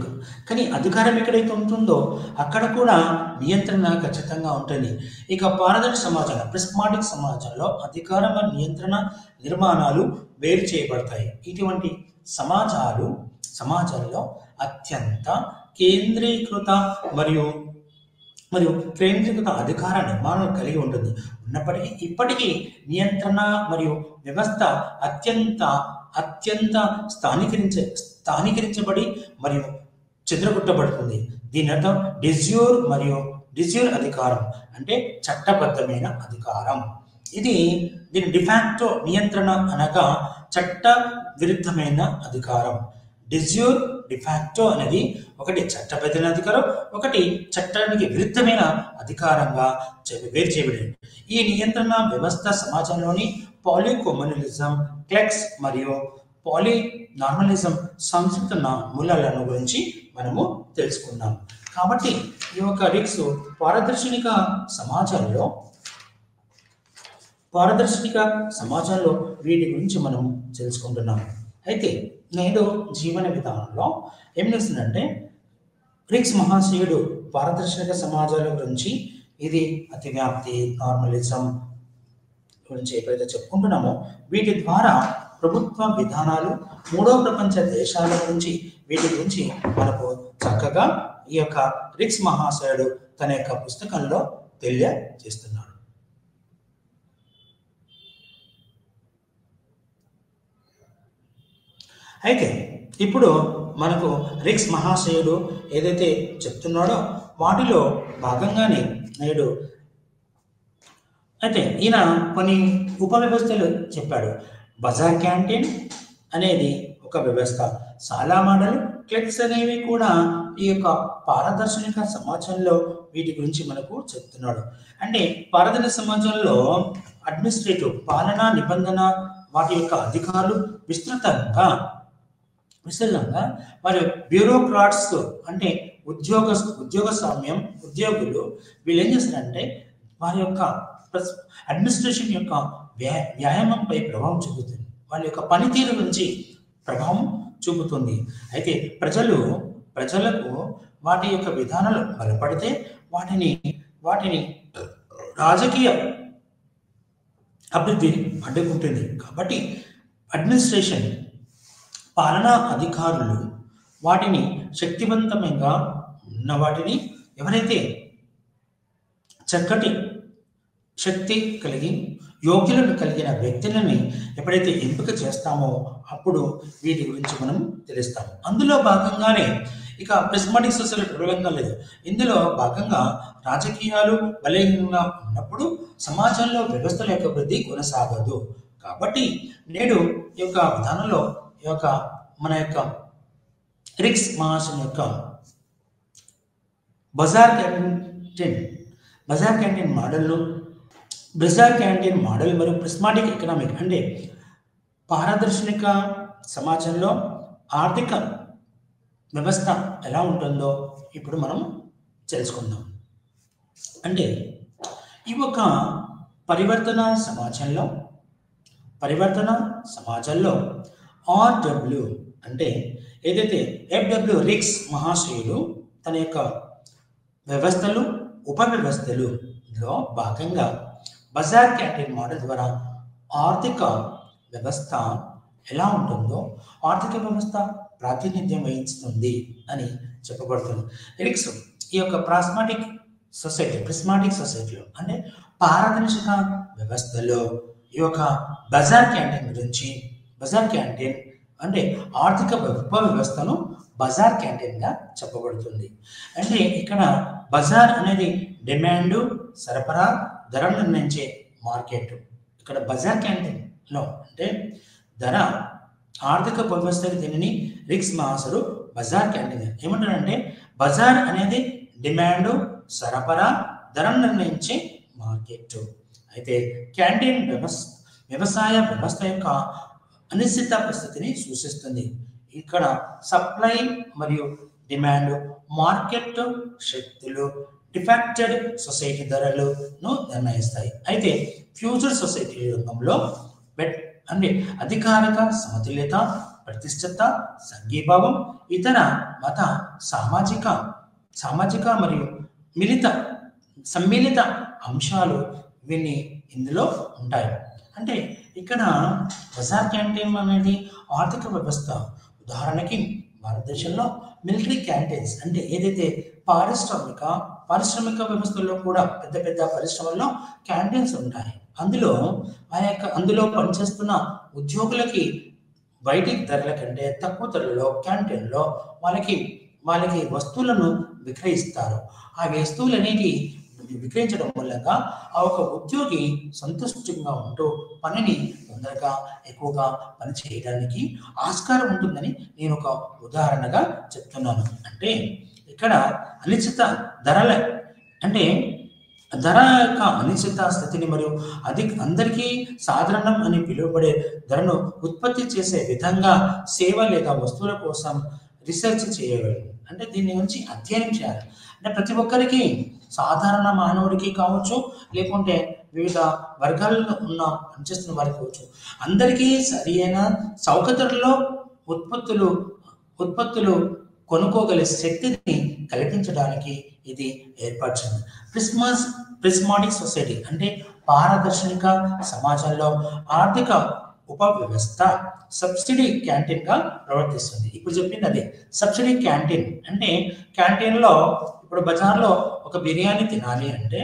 Speaker 1: కానీ అధికారం ఎక్కడైతే ఉంటుందో అక్కడ కూడా నియంత్రణ ఖచ్చితంగా ఉంటుంది. ఇక పారదర్శక సమాజంలో, ప్రిస్మాటిక్ సమాజంలో అధికారం మరియు నియంత్రణ నిర్మాణాలు వేరు చేయబడతాయి. ఇటువంటి సమాజంలో అత్యంత కేంద్రీకృత మరియు కేంద్రీకృత అధికార నిర్మాణం కలిగి ఉంటుంది. ఇప్పటికీ నియంత్రణ మరియు వ్యవస్థ అత్యంత స్థానికరించబడి మరియు చెదరగొట్టబడుతుంది. దీని అర్థం డిజ్యూర్ అధికారం అంటే చట్టబద్ధమైన అధికారం. దీని డిఫాక్టో నియంత్రణ అనగా చట్ట విరుద్ధమైన అధికారం. డిజ్యూర్, డిఫాక్టో అనేది ఒకటి చట్టబద్ధమైన అధికారం, ఒకటి చట్టానికి విరుద్ధమైన అధికారంగా వేరు చేయబడింది. ఈ నియంత్రణ వ్యవస్థ సమాజంలోని పాలికమ్యూనలిజం, క్లెక్స్ మరియు పాలినార్మలిజం సంస్కృత మూలాలను గురించి మనము తెలుసుకున్నాం. కాబట్టి ఈ యొక్క రిక్స్ పారదర్శక సమాజంలో వీటి గురించి మనం తెలుసుకుంటున్నాం. అయితే నేడు జీవన విధానంలో ఏం చేస్తుందంటే రిక్స్ మహాశయుడు పారదర్శక సమాజాల గురించి, ఇది అతివ్యాప్తి, నార్మలిజం గురించి ఎప్పుడైతే చెప్పుకుంటున్నామో వీటి ద్వారా ప్రభుత్వ విధానాలు, మూడో ప్రపంచ దేశాల గురించి వీటి గురించి మనకు చక్కగా ఈ యొక్క రిక్స్ మహాశయుడు తన యొక్క పుస్తకంలో తెలియజేస్తున్నాడు. అయితే ఇప్పుడు మనకు రిక్స్ మహాశయుడు ఏదైతే చెప్తున్నాడో వాటిలో భాగంగానే నేడు అయితే ఈయన కొన్ని ఉపవ్యవస్థలు చెప్పాడు. బజార్ క్యాంటీన్ అనేది ఒక వ్యవస్థ, సాలా మోడల్, క్లెక్స్ అనేవి కూడా ఈ యొక్క పారదర్శక సమాజంలో వీటి గురించి మనకు చెప్తున్నాడు. అంటే పారదర్శక సమాజంలో అడ్మినిస్ట్రేటివ్, పాలనా నిబంధన, వాటి యొక్క అధికారులు విస్తృతంగా మరియు బ్యూరోక్రాట్స్ అంటే ఉద్యోగులు వీళ్ళు ఏం చేస్తారంటే వారి యొక్క అడ్మినిస్ట్రేషన్ యొక్క వ్యాయామంపై ప్రభావం చూపుతుంది, వాళ్ళ యొక్క పనితీరు నుంచి ప్రభావం చూపుతుంది. అయితే ప్రజలకు వాటి యొక్క విధానాలు బలపడితే వాటిని రాజకీయ అభివృద్ధి అడ్డుకుంటుంది. కాబట్టి అడ్మినిస్ట్రేషన్, పాలనా అధికారులు వాటిని శక్తివంతంగా ఉన్న వాటిని ఎవరైతే చక్కటి శక్తి కలిగి యోగ్యులను కలిగిన వ్యక్తులని ఎప్పుడైతే ఎంపిక చేస్తామో అప్పుడు వీటి గురించి మనం తెలుస్తాము. అందులో భాగంగానే ఇక ప్రిస్మాటిక్ సొసైటీ ప్రబలంగా లేదు. ఇందులో భాగంగా రాజకీయాలు బలహీనంగా ఉన్నప్పుడు సమాజంలో వ్యవస్థల యొక్క వృద్ధి కొనసాగదు. కాబట్టి నేడు ఈ యొక్క విధానంలో ఈ యొక్క మన యొక్క రిక్స్ మహాశన్ యొక్క బజార్ క్యాంటీన్ మోడల్ మరియు ప్రిస్మాటిక్ ఎకనామిక్ అంటే పారదర్శక సమాజంలో ఆర్థిక వ్యవస్థ ఎలా ఉంటుందో ఇప్పుడు మనం తెలుసుకుందాం. అంటే ఈ ఒక పరివర్తన సమాజంలో ఆర్డబ్ల్యూ అంటే ఏదైతే ఎఫ్డబ్ల్యూ రిక్స్ మహాశయులు తన యొక్క వ్యవస్థలు ఉపవ్యవస్థలులో భాగంగా బజార్ క్యాంటీన్ మోడల్ ద్వారా ఆర్థిక వ్యవస్థ ఎలా ఉంటుందో ఆర్థిక వ్యవస్థ ప్రాతినిధ్యం వహిస్తుంది అని చెప్పబడుతుంది. రిక్స్ ఈ యొక్క ప్రిస్మాటిక్ సొసైటీలో అంటే పారదర్శక వ్యవస్థలో ఈ యొక్క బజార్ క్యాంటీన్ అంటే ఆర్థిక ఉపవ్యవస్థను బజార్ క్యాంటీన్గా చెప్పబడుతుంది. అంటే ఇక్కడ బజార్ అనేది డిమాండ్, సరఫరా, ధర నిర్ణయించే మార్కెట్. ఇక్కడ బజార్ క్యాంటీన్లో అంటే ధర ఆర్థిక వ్యవస్థ దీనిని రిక్స్ మహాశయుడు బజార్ క్యాంటీన్ ఏమంటారంటే బజార్ అనేది డిమాండ్, సరఫరా, ధర నిర్ణయించే మార్కెట్. అయితే క్యాంటీన్ వ్యవసాయ వ్యవస్థ యొక్క అనిశ్చిత పరిస్థితిని సూచిస్తుంది. ఇక్కడ సప్లై మరియు డిమాండ్, మార్కెట్ శక్తులు డిఫాక్టెడ్ సొసైటీ ధరలను నిర్ణయిస్తాయి. అయితే ఫ్యూచర్ సొసైటీ రంగంలో అంటే అధికారిక సమతుల్యత, ప్రతిష్టత, సంఘీభావం, ఇతర మత సామాజిక మరియు సమ్మిళిత అంశాలు ఇవన్నీ ఇందులో ఉంటాయి. అంటే ఇక్కడ బజార్ క్యాంటీన్ అనేది ఆర్థిక వ్యవస్థ. ఉదాహరణకి భారతదేశంలో మిలిటరీ క్యాంటీన్స్ అంటే ఏదైతే పారిశ్రామిక వ్యవస్థల్లో కూడా పెద్ద పరిశ్రమల్లో క్యాంటీన్స్ ఉంటాయి. అందులో పనిచేస్తున్న ఉద్యోగులకి బయటి ధరల కంటే తక్కువ ధరలో క్యాంటీన్లో వాళ్ళకి వస్తువులను విక్రయిస్తారు. ఆ వస్తువులనేవి విక్రయించడం మూలంగా ఆ ఒక ఉద్యోగి సంతుష్టంగా ఉంటూ పనిని తొందరగా ఎక్కువగా పని చేయడానికి ఆస్కారం ఉంటుందని నేను ఒక ఉదాహరణగా చెప్తున్నాను. అంటే ఇక్కడ అనిశ్చిత ధరల అంటే ధర యొక్క అనిశ్చిత స్థితిని మరియు అందరికీ సాధారణం అని పిలువబడే ధరను ఉత్పత్తి చేసే విధంగా సేవ లేదా వస్తువుల కోసం రీసెర్చ్ చేయగలరు. అంటే దీని గురించి అధ్యయనం చేయాలి. అంటే ప్రతి ఒక్కరికి సాధారణ మానవుడికి కావచ్చు, లేకుంటే వివిధ వర్గాల్లో పనిచేస్తున్న వారికి కావచ్చు, అందరికీ సరి అయిన సౌకర్యాలలో ఉత్పత్తులు కొనుక్కోగల శక్తిని కల్పించడానికి ఇది ఏర్పరిచింది. ప్రిస్మాటిక్ సొసైటీ అంటే పారదర్శక సమాజంలో ఆర్థిక ఉపవ్యవస్థ సబ్సిడీ క్యాంటీన్ గా ప్రవర్తిస్తుంది. ఇప్పుడు చెప్పింది అదే సబ్సిడీ క్యాంటీన్. అంటే క్యాంటీన్లో ఇప్పుడు బజార్లో ఒక బిర్యానీ తినాలంటే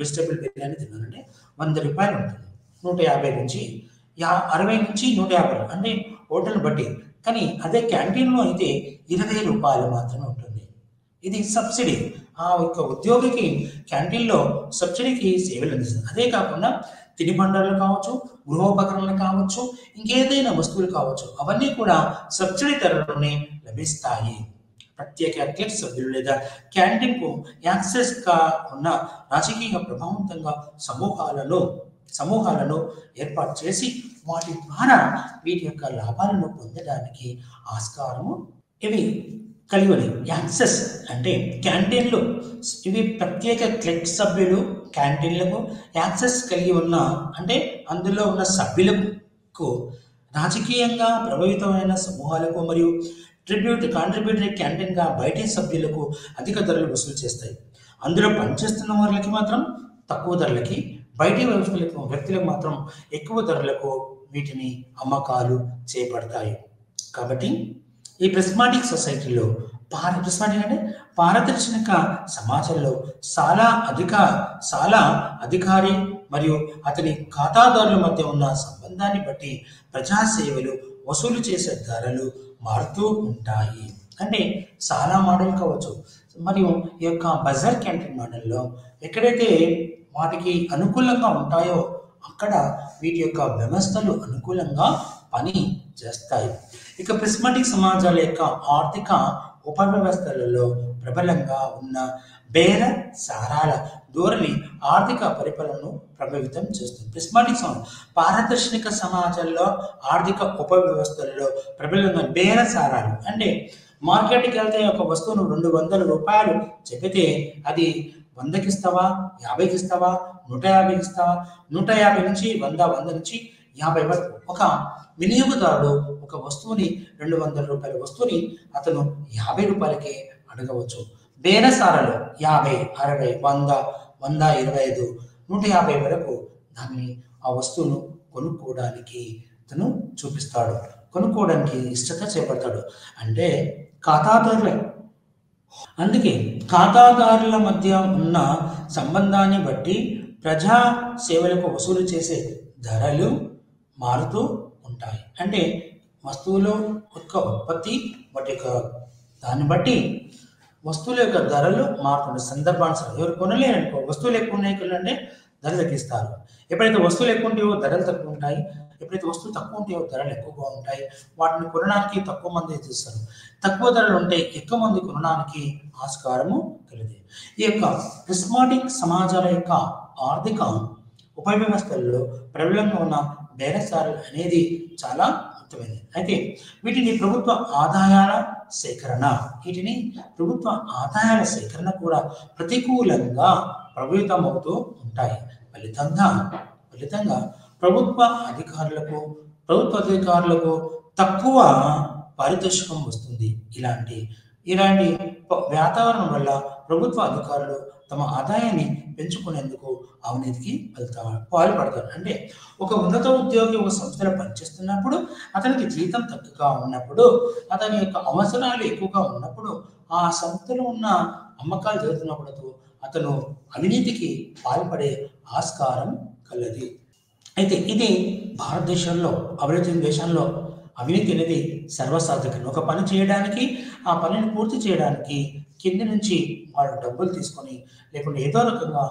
Speaker 1: వెజిటబుల్ బిర్యానీ తినాలంటే 100 రూపాయలు ఉంటుంది. 150 నుంచి 60 నుంచి 150 అంటే హోటల్ బట్టి. కానీ అదే క్యాంటీన్లో అయితే 20 రూపాయలు మాత్రమే ఉంటుంది. ఇది సబ్సిడీ. ఆ యొక్క ఉద్యోగికి క్యాంటీన్లో సబ్సిడీకి సేవలు అందిస్తుంది. అదే కాకుండా తినుబండారాలు కావచ్చు, గృహోపకరణలు కావచ్చు, ఇంకేదైనా వస్తువులు కావచ్చు, అవన్నీ కూడా సబ్సిడీ ధరలోనే లభిస్తాయి. ప్రత్యేక అథ్లెట్ సభ్యులు లేదా క్యాంటీన్కు యాక్సెస్ గా ఉన్న రాజకీయ ప్రభావవంతంగా సమూహాలను ఏర్పాటు చేసి వాటి ద్వారా వీటి యొక్క లాభాలను పొందడానికి ఆస్కారము ఇవి కలిగి ఉన్నాయి. యాక్సెస్ అంటే క్యాంటీన్లు ఇవి ప్రత్యేక క్లబ్ సభ్యులు క్యాంటీన్లకు యాక్సెస్ కలిగి ఉన్న అంటే అందులో ఉన్న సభ్యులకు రాజకీయంగా ప్రభావితమైన సమూహాలకు మరియు కాంట్రిబ్యూటరీ క్యాంటీన్ గా బయటి సభ్యులకు అధిక ధరలు వసూలు చేస్తాయి. అందులో పనిచేస్తున్న వారికి మాత్రం తక్కువ ధరలకి, బయటి వ్యక్తులకు మాత్రం ఎక్కువ ధరలకు వీటిని అమ్మకాలు చేపడతాయి. కాబట్టి ఈ ప్రిస్మాటిక్ సొసైటీలో అంటే పారదర్శక సమాజంలో చాలా అధికారి మరియు అతని ఖాతాదారుల మధ్య ఉన్న సంబంధాన్ని బట్టి ప్రజాసేవలు వసూలు చేసే ధరలు మారుతూ ఉంటాయి. అంటే సాలా మోడల్ కావచ్చు, మరియు ఈ యొక్క బజార్ క్యాంటీన్ మోడల్లో ఎక్కడైతే వాటికి అనుకూలంగా ఉంటాయో అక్కడ వీటి యొక్క వ్యవస్థలు అనుకూలంగా పని చేస్తాయి. ఇక ప్రిస్మాటిక్ సమాజాల యొక్క ఆర్థిక ఉపవ్యవస్థలలో ప్రబలంగా ఉన్న బేర సారాల ధోరణి ఆర్థిక పరిపాలనను ప్రభావితం చేస్తుంది. ప్రిస్మాటిక్ సమాజం పారదర్శక సమాజాల్లో ఆర్థిక ఉపవ్యవస్థలలో ప్రబలంగా బేర సారాలు అంటే మార్కెట్కి వెళ్తే ఒక వస్తువును 200 రూపాయలు చెబితే అది 100కి ఇస్తావా, 50కి ఇస్తావా, 150కి ఇస్తావా, 150 నుంచి 100, 100 నుంచి 50 వరకు. ఒక వినియోగదారుడు ఒక వస్తువుని 200 రూపాయల వస్తువుని అతను 50 రూపాయలకే అడగవచ్చు. బేరసారాలు 50, 60, 100, 125, 150 వరకు దాన్ని ఆ వస్తువును కొనుక్కోవడానికి అతను చూపిస్తాడు, కొనుక్కోవడానికి ఇష్టత చేపడతాడు. అంటే ఖాతాదారులే. అందుకే ఖాతాదారుల మధ్య ఉన్న సంబంధాన్ని బట్టి ప్రజా సేవలకు వసూలు చేసే ధరలు మారుతూ ఉంటాయి. అంటే వస్తువుల యొక్క ఉత్పత్తి వాటి యొక్క దాన్ని బట్టి వస్తువుల యొక్క ధరలు మారుతుంటాయి. సందర్భానుసారం ఎవరు కొనలేరనుకో, వస్తువులు ఎక్కువ ఉన్నాయి అంటే ధరలు తగ్గిస్తారు. ఎప్పుడైతే వస్తువులు ఎక్కువ ఉంటాయో ధరలు తక్కువ ఉంటాయి, ఎప్పుడైతే వస్తువులు తక్కువ ఉంటాయో ధరలు ఎక్కువగా ఉంటాయి. వాటిని కొనడానికి తక్కువ మంది చూస్తారు. తక్కువ ధరలు ఉంటే ఎక్కువ మంది కొనడానికి ఆస్కారము కలదు. ఈ యొక్క ప్రిస్మాటిక్ సమాజాల యొక్క ఆర్థిక ఉపవ్యవస్థలలో ప్రబలంగా ఉన్న బేరసారాలు అనేది చాలా ముఖ్యమైనది. అయితే వీటిని ప్రభుత్వ ఆదాయాల సేకరణ కూడా ప్రతికూలంగా ప్రభావితమవుతూ ఉంటాయి. ఫలితంగా ప్రభుత్వ అధికారులకు తక్కువ పారితోషికం వస్తుంది. ఇలాంటి వాతావరణం వల్ల ప్రభుత్వ అధికారులు తమ ఆదాయాన్ని పెంచుకునేందుకు అవినీతికి పాల్పడతారు. అంటే ఒక ఉన్నత ఉద్యోగి ఒక సంస్థలో పనిచేస్తున్నప్పుడు అతనికి జీతం తక్కువగా ఉన్నప్పుడు, అతని యొక్క అవసరాలు ఎక్కువగా ఉన్నప్పుడు, ఆ సంస్థలో ఉన్న అమ్మకాలు జరుగుతున్నప్పుడు అతను అవినీతికి పాల్పడే ఆస్కారం కలది. అయితే ఇది భారతదేశంలో అభివృద్ధి దేశంలో అవినీతి అనేది సర్వసాధారణం. ఒక పని చేయడానికి, ఆ పనిని పూర్తి చేయడానికి కింది నుంచి వాళ్ళు డబ్బులు తీసుకొని, లేకుంటే ఏదో రకంగా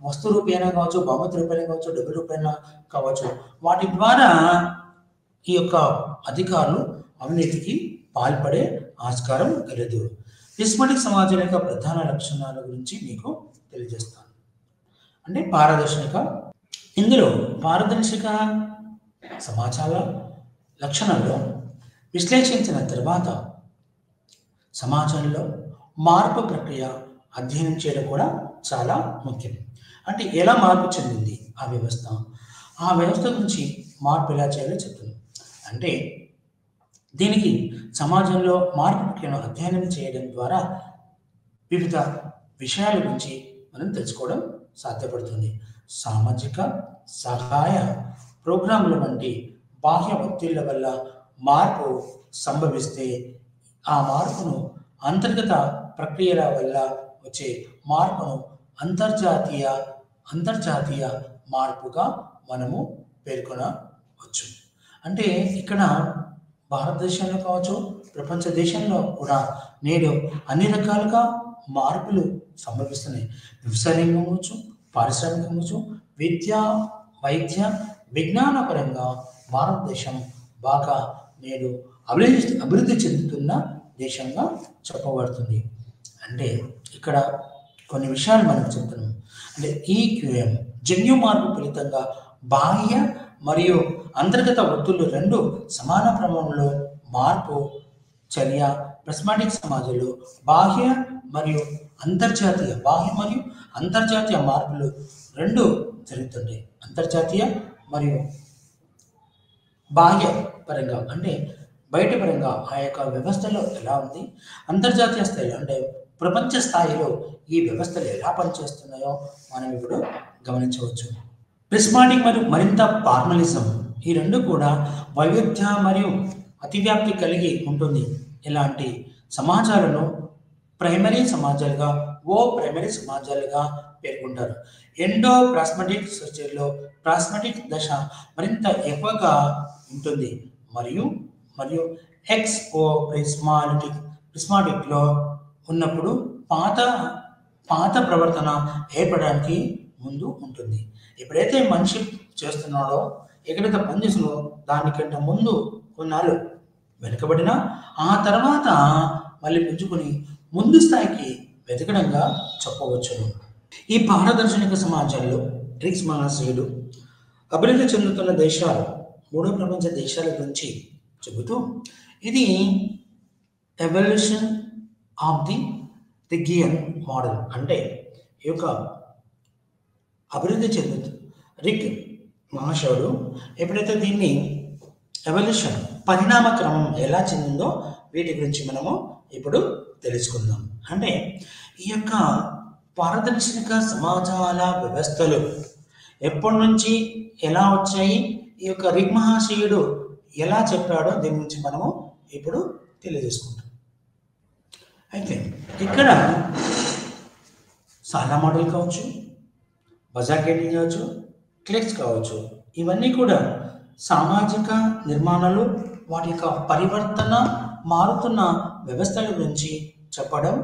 Speaker 1: వస్తు రూపేణా కావచ్చు, బహుమతి రూపేణా కావచ్చు, డబ్బు రూపేణా కావచ్చు, వాటి ద్వారా ఈ యొక్క అధికారులు అవినీతికి పాల్పడే ఆస్కారం కలదు. ప్రిస్మాటిక్ సమాజం యొక్క ప్రధాన లక్షణాల గురించి మీకు తెలియజేస్తాను. అంటే పారదర్శక, ఇందులో పారదర్శక సమాచార లక్షణాల్లో విశ్లేషించిన తర్వాత సమాజంలో మార్పు ప్రక్రియ అధ్యయనం చేయడం కూడా చాలా ముఖ్యం. అంటే ఎలా మార్పు చెందింది ఆ వ్యవస్థ గురించి మార్పు ఎలా చేయాలో చెప్తుంది. అంటే దీనికి సమాజంలో మార్పు ప్రక్రియను అధ్యయనం చేయడం ద్వారా వివిధ విషయాల గురించి మనం తెలుసుకోవడం సాధ్యపడుతుంది. సామాజిక సహాయ ప్రోగ్రాంల వంటి బాహ్య ఒత్తిళ్ల వల్ల మార్పు సంభవిస్తే ఆ మార్పును అంతర్గత ప్రక్రియల వల్ల వచ్చే మార్పును అంతర్జాతీయ మార్పుగా మనము పేర్కొనవచ్చు. అంటే ఇక్కడ భారతదేశంలో కావచ్చు, ప్రపంచ దేశంలో కూడా నేడు అన్ని రకాలుగా మార్పులు సంభవిస్తున్నాయి. వ్యవసాయ రంగం కావచ్చు, పారిశ్రామిక కావచ్చు, విద్య, వైద్య, విజ్ఞాన పరంగా భారతదేశం బాగా నేడు అభివృద్ధి చెందుతున్న దేశంగా చెప్పబడుతుంది. అంటే ఇక్కడ కొన్ని విషయాలు మనం చెప్తున్నాం. అంటే ఈక్యూఎం జన్యు మార్పు ఫలితంగా బాహ్య మరియు అంతర్గత ఒత్తిళ్లు రెండు సమాన ప్రమాణంలో మార్పు చర్య ప్రిస్మాటిక్ సమాజంలో బాహ్య మరియు అంతర్జాతీయ మార్పులు రెండు జరుగుతుంటాయి. అంతర్జాతీయ మరియు బాహ్య పరంగా అంటే బయట పరంగా ఆ యొక్క వ్యవస్థలో ఎలా ఉంది, అంతర్జాతీయ స్థాయిలో అంటే ప్రపంచ స్థాయిలో ఈ వ్యవస్థలు ఎలా పనిచేస్తున్నాయో మనం ఇప్పుడు గమనించవచ్చు. ప్రిస్మాటిక్ మరియు మరింత ఫార్మలిజం ఈ రెండు కూడా వైవిధ్య మరియు అతివ్యాప్తి కలిగి ఉంటుంది. ఇలాంటి సమాజాలను ప్రైమరీ సమాజాలుగా ఓ ప్రైమరీ సమాజాలుగా పేర్కొంటారు. ఎండో ప్లాస్మాటిక్ సొసైటీలో ప్లాస్మాటిక్ దశ మరింత ఎక్కువగా ఉంటుంది మరియు మరియు ఎక్స్ఓ ప్రిస్మాటిక్లో ఉన్నప్పుడు పాత పాత ప్రవర్తన ఏర్పడడానికి ముందు ఉంటుంది. ఎప్పుడైతే మనిషి చేస్తున్నాడో, ఎక్కడైతే పని చేస్తున్నాడో దానికంటే ముందు కొన్నాళ్ళు వెనుకబడిన ఆ తర్వాత మళ్ళీ పెంచుకొని ముందు స్థాయికి వెతకడంగా చెప్పవచ్చును. ఈ పారదర్శనిక సమాజంలో రిక్స్ మహాశయుడు అభివృద్ధి చెందుతున్న దేశాలు, మూడో ప్రపంచ దేశాల గురించి చెబుతూ ఇది ఎవల్యూషన్ ఆఫ్ ది రిగియన్ మోడల్, అంటే ఈ యొక్క అభివృద్ధి చెందుతూ రిక్ మహాశయుడు ఎప్పుడైతే దీన్ని ఎవల్యూషన్ పరిణామ క్రమం ఎలా చెందిందో వీటి గురించి మనము ఇప్పుడు తెలుసుకుందాం. అంటే ఈ యొక్క పారదర్శక సమాజాల వ్యవస్థలు ఎప్పటి నుంచి ఎలా వచ్చాయి, ఈ యొక్క రిక్ మహాశయుడు ఎలా చెప్పాడో దీని గురించి మనము ఇప్పుడు తెలియజేసుకుంటాం. అయితే ఇక్కడ సాలా మోడల్ కావచ్చు, బజార్ గేటింగ్ కావచ్చు, క్లిక్స్ కావచ్చు, ఇవన్నీ కూడా సామాజిక నిర్మాణాలు, వాటి యొక్క పరివర్తన, మారుతున్న వ్యవస్థల గురించి చెప్పడం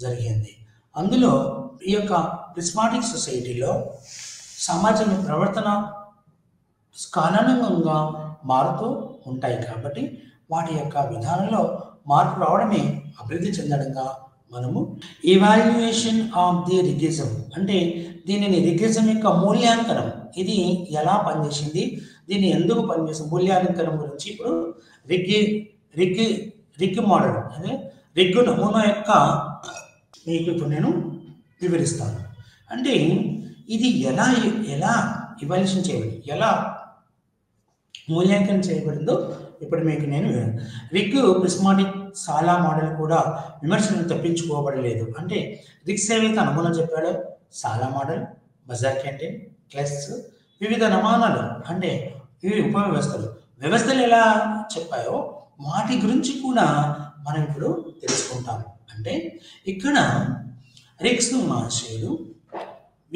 Speaker 1: జరిగింది. అందులో ఈ యొక్క ప్రిస్మాటిక్ సొసైటీలో సామాజిక ప్రవర్తన కాలానుగుణంగా మారుతూ ఉంటాయి కాబట్టి వాటి యొక్క విధానంలో మార్పు రావడమే అభివృద్ధి చెందడంగా మనము ఇవాల్యుయేషన్ ఆఫ్ ది రిగిజం, అంటే దీనిని రిగిజం యొక్క మూల్యాంకనం, ఇది ఎలా పనిచేసింది, దీన్ని ఎందుకు పనిచేసింది, మూల్యాంకనం గురించి ఇప్పుడు రిగ్ మోడల్ అదే రిగ్ నమూనా యొక్క మీకు ఇప్పుడు నేను వివరిస్తాను. అంటే ఇది ఎలా ఎలా ఇవాల్యుయేషన్ చేయబడింది, ఎలా మూల్యాంకనం చేయబడిందో ఇప్పుడు మీకు నేను రిగ్ ప్రిస్మాటిక్ సాలా మోడల్ కూడా విమర్శలను తప్పించుకోబడలేదు. అంటే రిగ్స్ ఏవైతే నమూనా చెప్పాడో సాలా మోడల్, బజార్ క్యాంటీన్, క్లస్, వివిధ నమూనాలు అంటే వివిధ వ్యవస్థలు ఎలా చెప్పాయో వాటి గురించి కూడా మనం ఇప్పుడు తెలుసుకుంటాం. అంటే ఇక్కడ రిక్స్ మహాశయుడు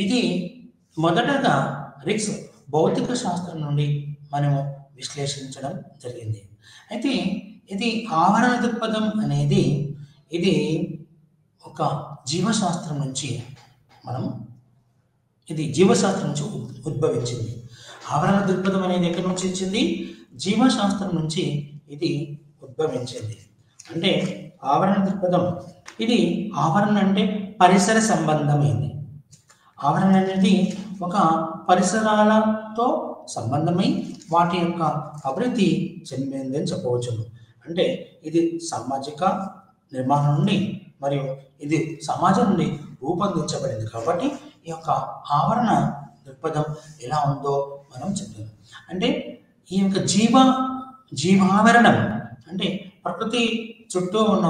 Speaker 1: ఇది మొదటగా రిక్స్ భౌతిక శాస్త్రం నుండి మనము విశ్లేషించడం జరిగింది. అయితే ఇది ఆవరణ దృక్పథం అనేది ఇది ఒక జీవశాస్త్రం నుంచి ఉద్భవించింది. ఆవరణ దృక్పథం అనేది ఎక్కడి నుంచి వచ్చింది, జీవశాస్త్రం నుంచి ఇది ఉద్భవించింది. అంటే ఆవరణ దృక్పథం ఇది ఆవరణ అంటే పరిసర సంబంధమైంది. ఆవరణ అనేది ఒక పరిసరాలతో సంబంధమై వాటి యొక్క అభివృద్ధి చెందిందని చెప్పవచ్చును. అంటే ఇది సామాజిక నిర్మాణం నుండి మరియు ఇది సమాజం నుండి రూపొందించబడింది కాబట్టి ఈ యొక్క ఆవరణ దృక్పథం ఎలా ఉందో మనం చెప్తాం. అంటే ఈ యొక్క జీవావరణం అంటే ప్రకృతి చుట్టూ ఉన్న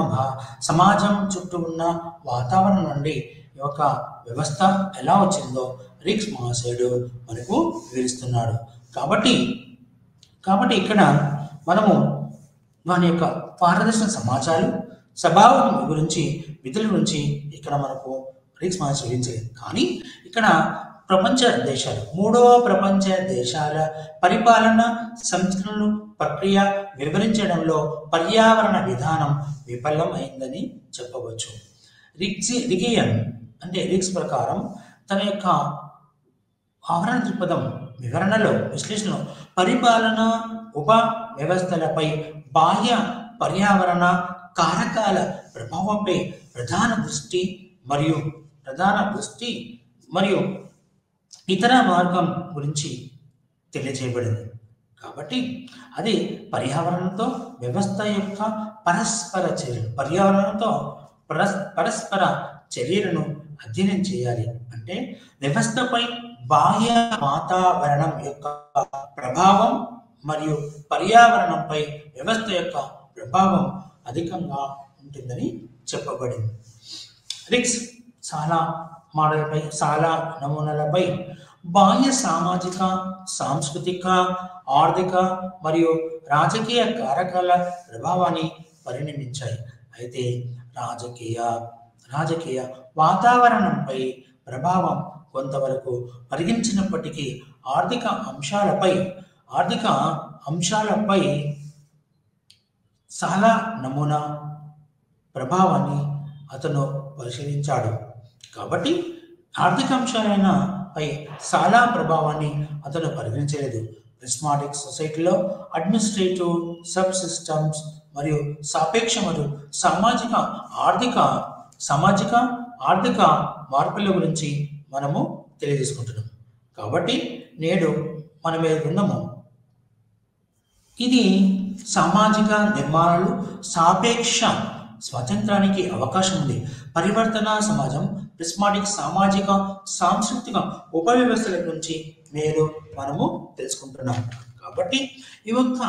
Speaker 1: సమాజం చుట్టూ ఉన్న వాతావరణం నుండి ఈ యొక్క వ్యవస్థ ఎలా వచ్చిందో రిక్స్ మహాశయుడు మనకు వివరిస్తున్నాడు. కాబట్టి ఇక్కడ మనము దాని యొక్క పారదర్శక సమాచారం స్వభావం గురించి, విధుల గురించి ఇక్కడ మనకు రిక్స్ మహాశయుడు వివరించలేదు. కానీ ఇక్కడ ప్రపంచ దేశాలు, మూడవ ప్రపంచ దేశాల పరిపాలన సంస్కరణలు ప్రక్రియ వివరించడంలో పర్యావరణ విధానం విఫలం అయిందని చెప్పవచ్చు. రిగియన్ అంటే రిక్స్ ప్రకారం తన యొక్క ఆవరణ దృక్పథం వివరణలో విశ్లేషణలో పరిపాలన ఉప వ్యవస్థలపై బాహ్య పర్యావరణ కారకాల ప్రభావంపై ప్రధాన దృష్టి మరియు ఇతర మార్గం గురించి తెలియజేయబడింది. కాబట్టి అది పర్యావరణంతో వ్యవస్థ యొక్క పరస్పర చర్యలను అధ్యయనం చేయాలి. అంటే వ్యవస్థపై బాహ్య వాతావరణం యొక్క ప్రభావం మరియు పర్యావరణంపై వ్యవస్థ యొక్క ప్రభావం అధికంగా ఉంటుందని చెప్పబడింది. రిక్స్ చాలా మోడల్పై, చాలా నమూనాలపై బాహ్య సామాజిక, సాంస్కృతిక, ఆర్థిక మరియు రాజకీయ కారకాల ప్రభావాన్ని పరిగణించాయి. అయితే రాజకీయ వాతావరణంపై ప్రభావం కొంతవరకు పరిగణించినప్పటికీ ఆర్థిక అంశాలపై ఆర్థిక అంశాలపై చాలా నమూనా ప్రభావాన్ని అతను పరిశీలించాడు. కాబట్టి ఆర్థిక అంశాలైన పై చాలా ప్రభావాన్ని అతను పరిగణించలేదు. ప్రిస్మాటిక్ సొసైటీలో అడ్మినిస్ట్రేటివ్ సబ్ సిస్టమ్స్ మరియు సాపేక్ష మరియు సామాజిక ఆర్థిక మార్పుల గురించి మనము తెలియజేసుకుంటున్నాం. కాబట్టి నేడు మనం ఏదున్నాము ఇది సామాజిక నిర్మాణాలు సాపేక్ష స్వాతంత్రానికి అవకాశం ఉంది. పరివర్తన సమాజం ప్రిస్మాటిక్ సామాజిక సాంస్కృతిక ఉపవ్యవస్థల గురించి మనము తెలుసుకుంటున్నాం. కాబట్టి ఈ యొక్క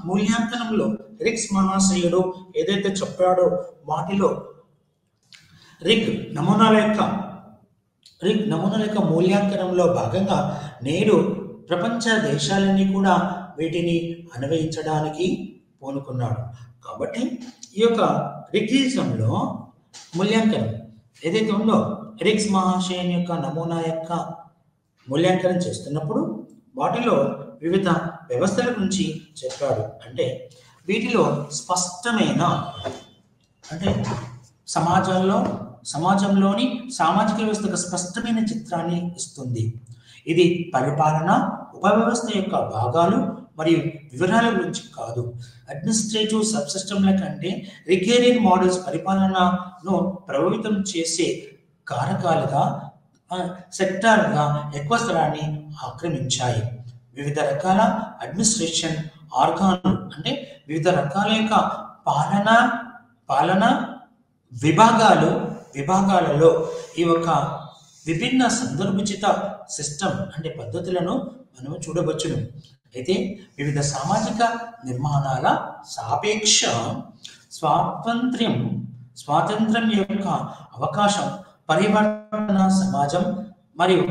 Speaker 1: మూల్యాంకనంలో రిగ్స్ మహాశయుడు ఏదైతే చెప్పాడో వాటిలో రిగ్ నమూనాల యొక్క మూల్యాంకనంలో భాగంగా నేడు ప్రపంచ దేశాలన్నీ కూడా వీటిని అన్వయించడానికి పూనుకున్నాడు. కాబట్టి ఈ యొక్క రిగ్గిజంలో మూల్యాంకనం ఏదైతే ఉందో రిగ్స్ మహాశయం యొక్క నమూనా యొక్క మూల్యాంకనం చేస్తున్నప్పుడు వాటిలో వివిధ వ్యవస్థల గురించి చెప్పాడు. అంటే వీటిలో స్పష్టమైన అంటే సమాజంలోని సామాజిక వ్యవస్థకు స్పష్టమైన చిత్రాన్ని ఇస్తుంది. ఇది పరిపాలన ఉపవ్యవస్థ యొక్క భాగాలు మరియు వివరాల గురించి కాదు. అడ్మినిస్ట్రేటివ్ సబ్ సిస్టమ్ల కంటే రిగేరియన్ మోడల్స్ పరిపాలనను ప్రభావితం చేసే కారకాలుగా సెక్టార్గా ఎక్కువ స్థలాన్ని ఆక్రమించాయి. వివిధ రకాల అడ్మినిస్ట్రేషన్ ఆర్గాన్లు అంటే వివిధ రకాల యొక్క పాలన విభాగాలలో ఈ యొక్క విభిన్న సందర్భోచిత సిస్టమ్ అంటే పద్ధతులను మనం చూడవచ్చును. అయితే వివిధ సామాజిక నిర్మాణాల సాపేక్ష స్వాతంత్ర్యం యొక్క అవకాశం పరివర్తన సమాజం మరియు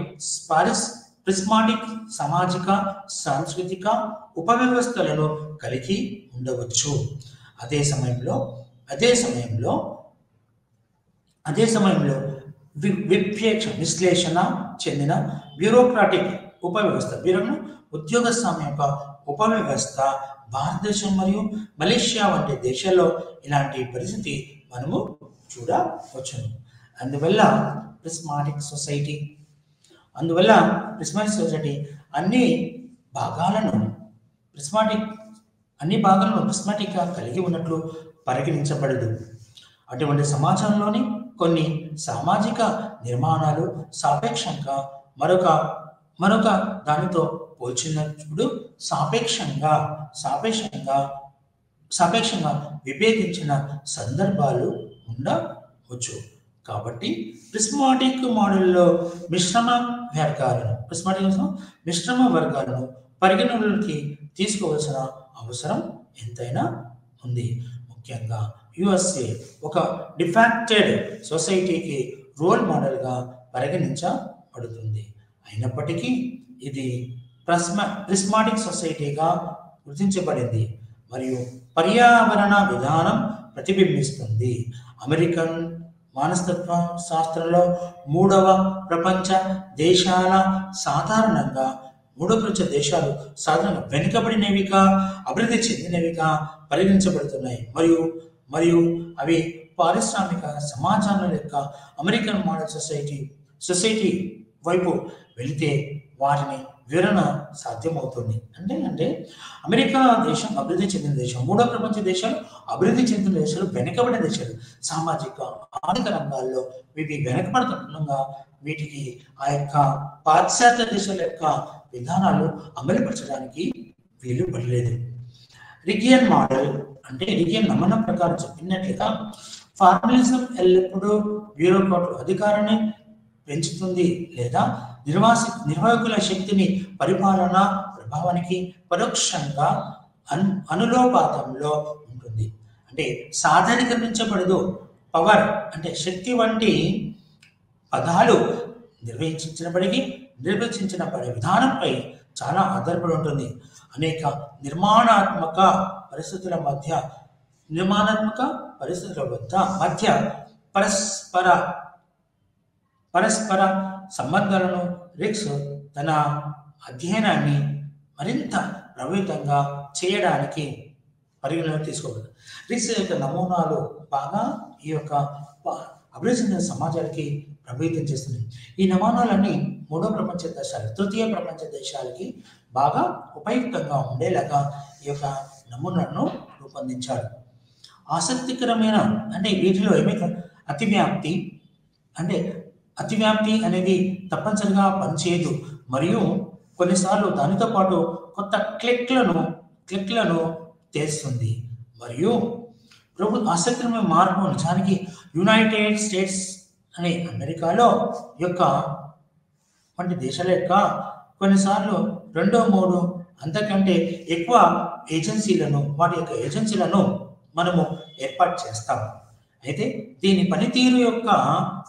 Speaker 1: ప్రిస్మాటిక్ సామాజిక సాంస్కృతిక ఉపవ్యవస్థలను కలిగి ఉండవచ్చు. అదే సమయంలో విశ్లేషణ చెందిన బ్యూరోక్రాటిక్ ఉపవ్యవస్థ ఉద్యోగస్వామ్య యొక్క ఉపవ్యవస్థ భారతదేశం మరియు మలేషియా వంటి దేశాల్లో ఇలాంటి పరిస్థితి మనము చూడవచ్చును. అందువల్ల ప్రిస్మాటిక్ సొసైటీ అన్ని భాగాలను ప్రిస్మాటిక్గా కలిగి ఉన్నట్లు పరిగణించబడదు. అటువంటి సమాజంలోని కొన్ని సామాజిక నిర్మాణాలు సాపేక్షంగా మరొక దానితో పోల్చినప్పుడు సాపేక్షంగా విభేదించిన సందర్భాలు ఉండవచ్చు. కాబట్టి ప్రిస్మాటిక్ మోడల్లో మిశ్రమ వర్గాలను పరిగణనలోకి తీసుకోవాల్సిన అవసరం ఎంతైనా ఉంది. ముఖ్యంగా యుఎస్ఏ ఒక డిఫాక్టెడ్ సొసైటీకి రోల్ మోడల్గా పరిగణించబడుతుంది. అయినప్పటికీ ఇది ప్రిస్మాటిక్ సొసైటీగా గుర్తించబడింది మరియు పర్యావరణ విధానం ప్రతిబింబిస్తుంది. అమెరికన్ మనస్తత్వ శాస్త్రంలో మూడవ ప్రపంచ దేశాలు సాధారణంగా వెనుకబడినవిగా అభివృద్ధి చెందినవిగా పరిగణించబడుతున్నాయి మరియు అవి పారిశ్రామిక సమాజాల యొక్క అమెరికన్ మోడల్ సొసైటీ వైపు వెళితే వాటిని వివరణ సాధ్యమవుతుంది. అంటే అమెరికా దేశం అభివృద్ధి చెందిన దేశం, మూడో ప్రపంచ దేశాలు అభివృద్ధి చెందిన దేశాలు, వెనుకబడిన దేశాలు సామాజిక ఆర్థిక రంగాల్లో వీటి వెనకబడుతుండగా వీటికి ఆ యొక్క పాశ్చాత్య దేశాల యొక్క విధానాలు అమలుపరచడానికి వీలు పడలేదు. రిగియన్ మోడల్ అంటే రిగియన్ నమూనా ప్రకారం చెప్పినట్లుగా ఫార్మలిజం ఎల్లప్పుడూ బ్యూరోక్రాట్ అధికారాన్ని పెంచుతుంది లేదా నిర్వాహకుల శక్తిని పరిపాలన ప్రభావానికి పరోక్షంగా అనులోపాతంలో ఉంటుంది. అంటే సాధారణీకరించబడదు. పవర్ అంటే శక్తి వంటి పదాలు నిర్వచించిన విధానంపై చాలా ఆధారపడి ఉంటుంది. అనేక నిర్మాణాత్మక పరిస్థితుల మధ్య పరస్పర పరస్పర సంబంధాలను రిక్స్ తన అధ్యయనాన్ని మరింత ప్రభావితంగా చేయడానికి పరిగణలోకి తీసుకోబడింది. రిక్స్ యొక్క నమూనాలు బాగా ఈ యొక్క అభివృద్ధి చెందిన సమాజాలకి ప్రభావితం చేస్తుంది. ఈ నమూనాలన్నీ మూడో ప్రపంచ దేశాలు, తృతీయ ప్రపంచ దేశాలకి బాగా ఉపయుక్తంగా ఉండేలాగా ఈ యొక్క నమూనాలను రూపొందించాడు. ఆసక్తికరమైన అంటే వీటిలో ఏమైతే అతివ్యాప్తి అనేది తప్పనిసరిగా పనిచేయదు, మరియు కొన్నిసార్లు దానితో పాటు కొత్త క్లిక్లను తెస్తుంది. మరియు ఆసక్తికరమైన మార్పు నిజానికి యునైటెడ్ స్టేట్స్ అనే అమెరికాలో యొక్క వంటి దేశాల యొక్క కొన్నిసార్లు 2-3 అంతకంటే ఎక్కువ వాటి యొక్క ఏజెన్సీలను మనము ఏర్పాటు చేస్తాం. అయితే దీని పనితీరు యొక్క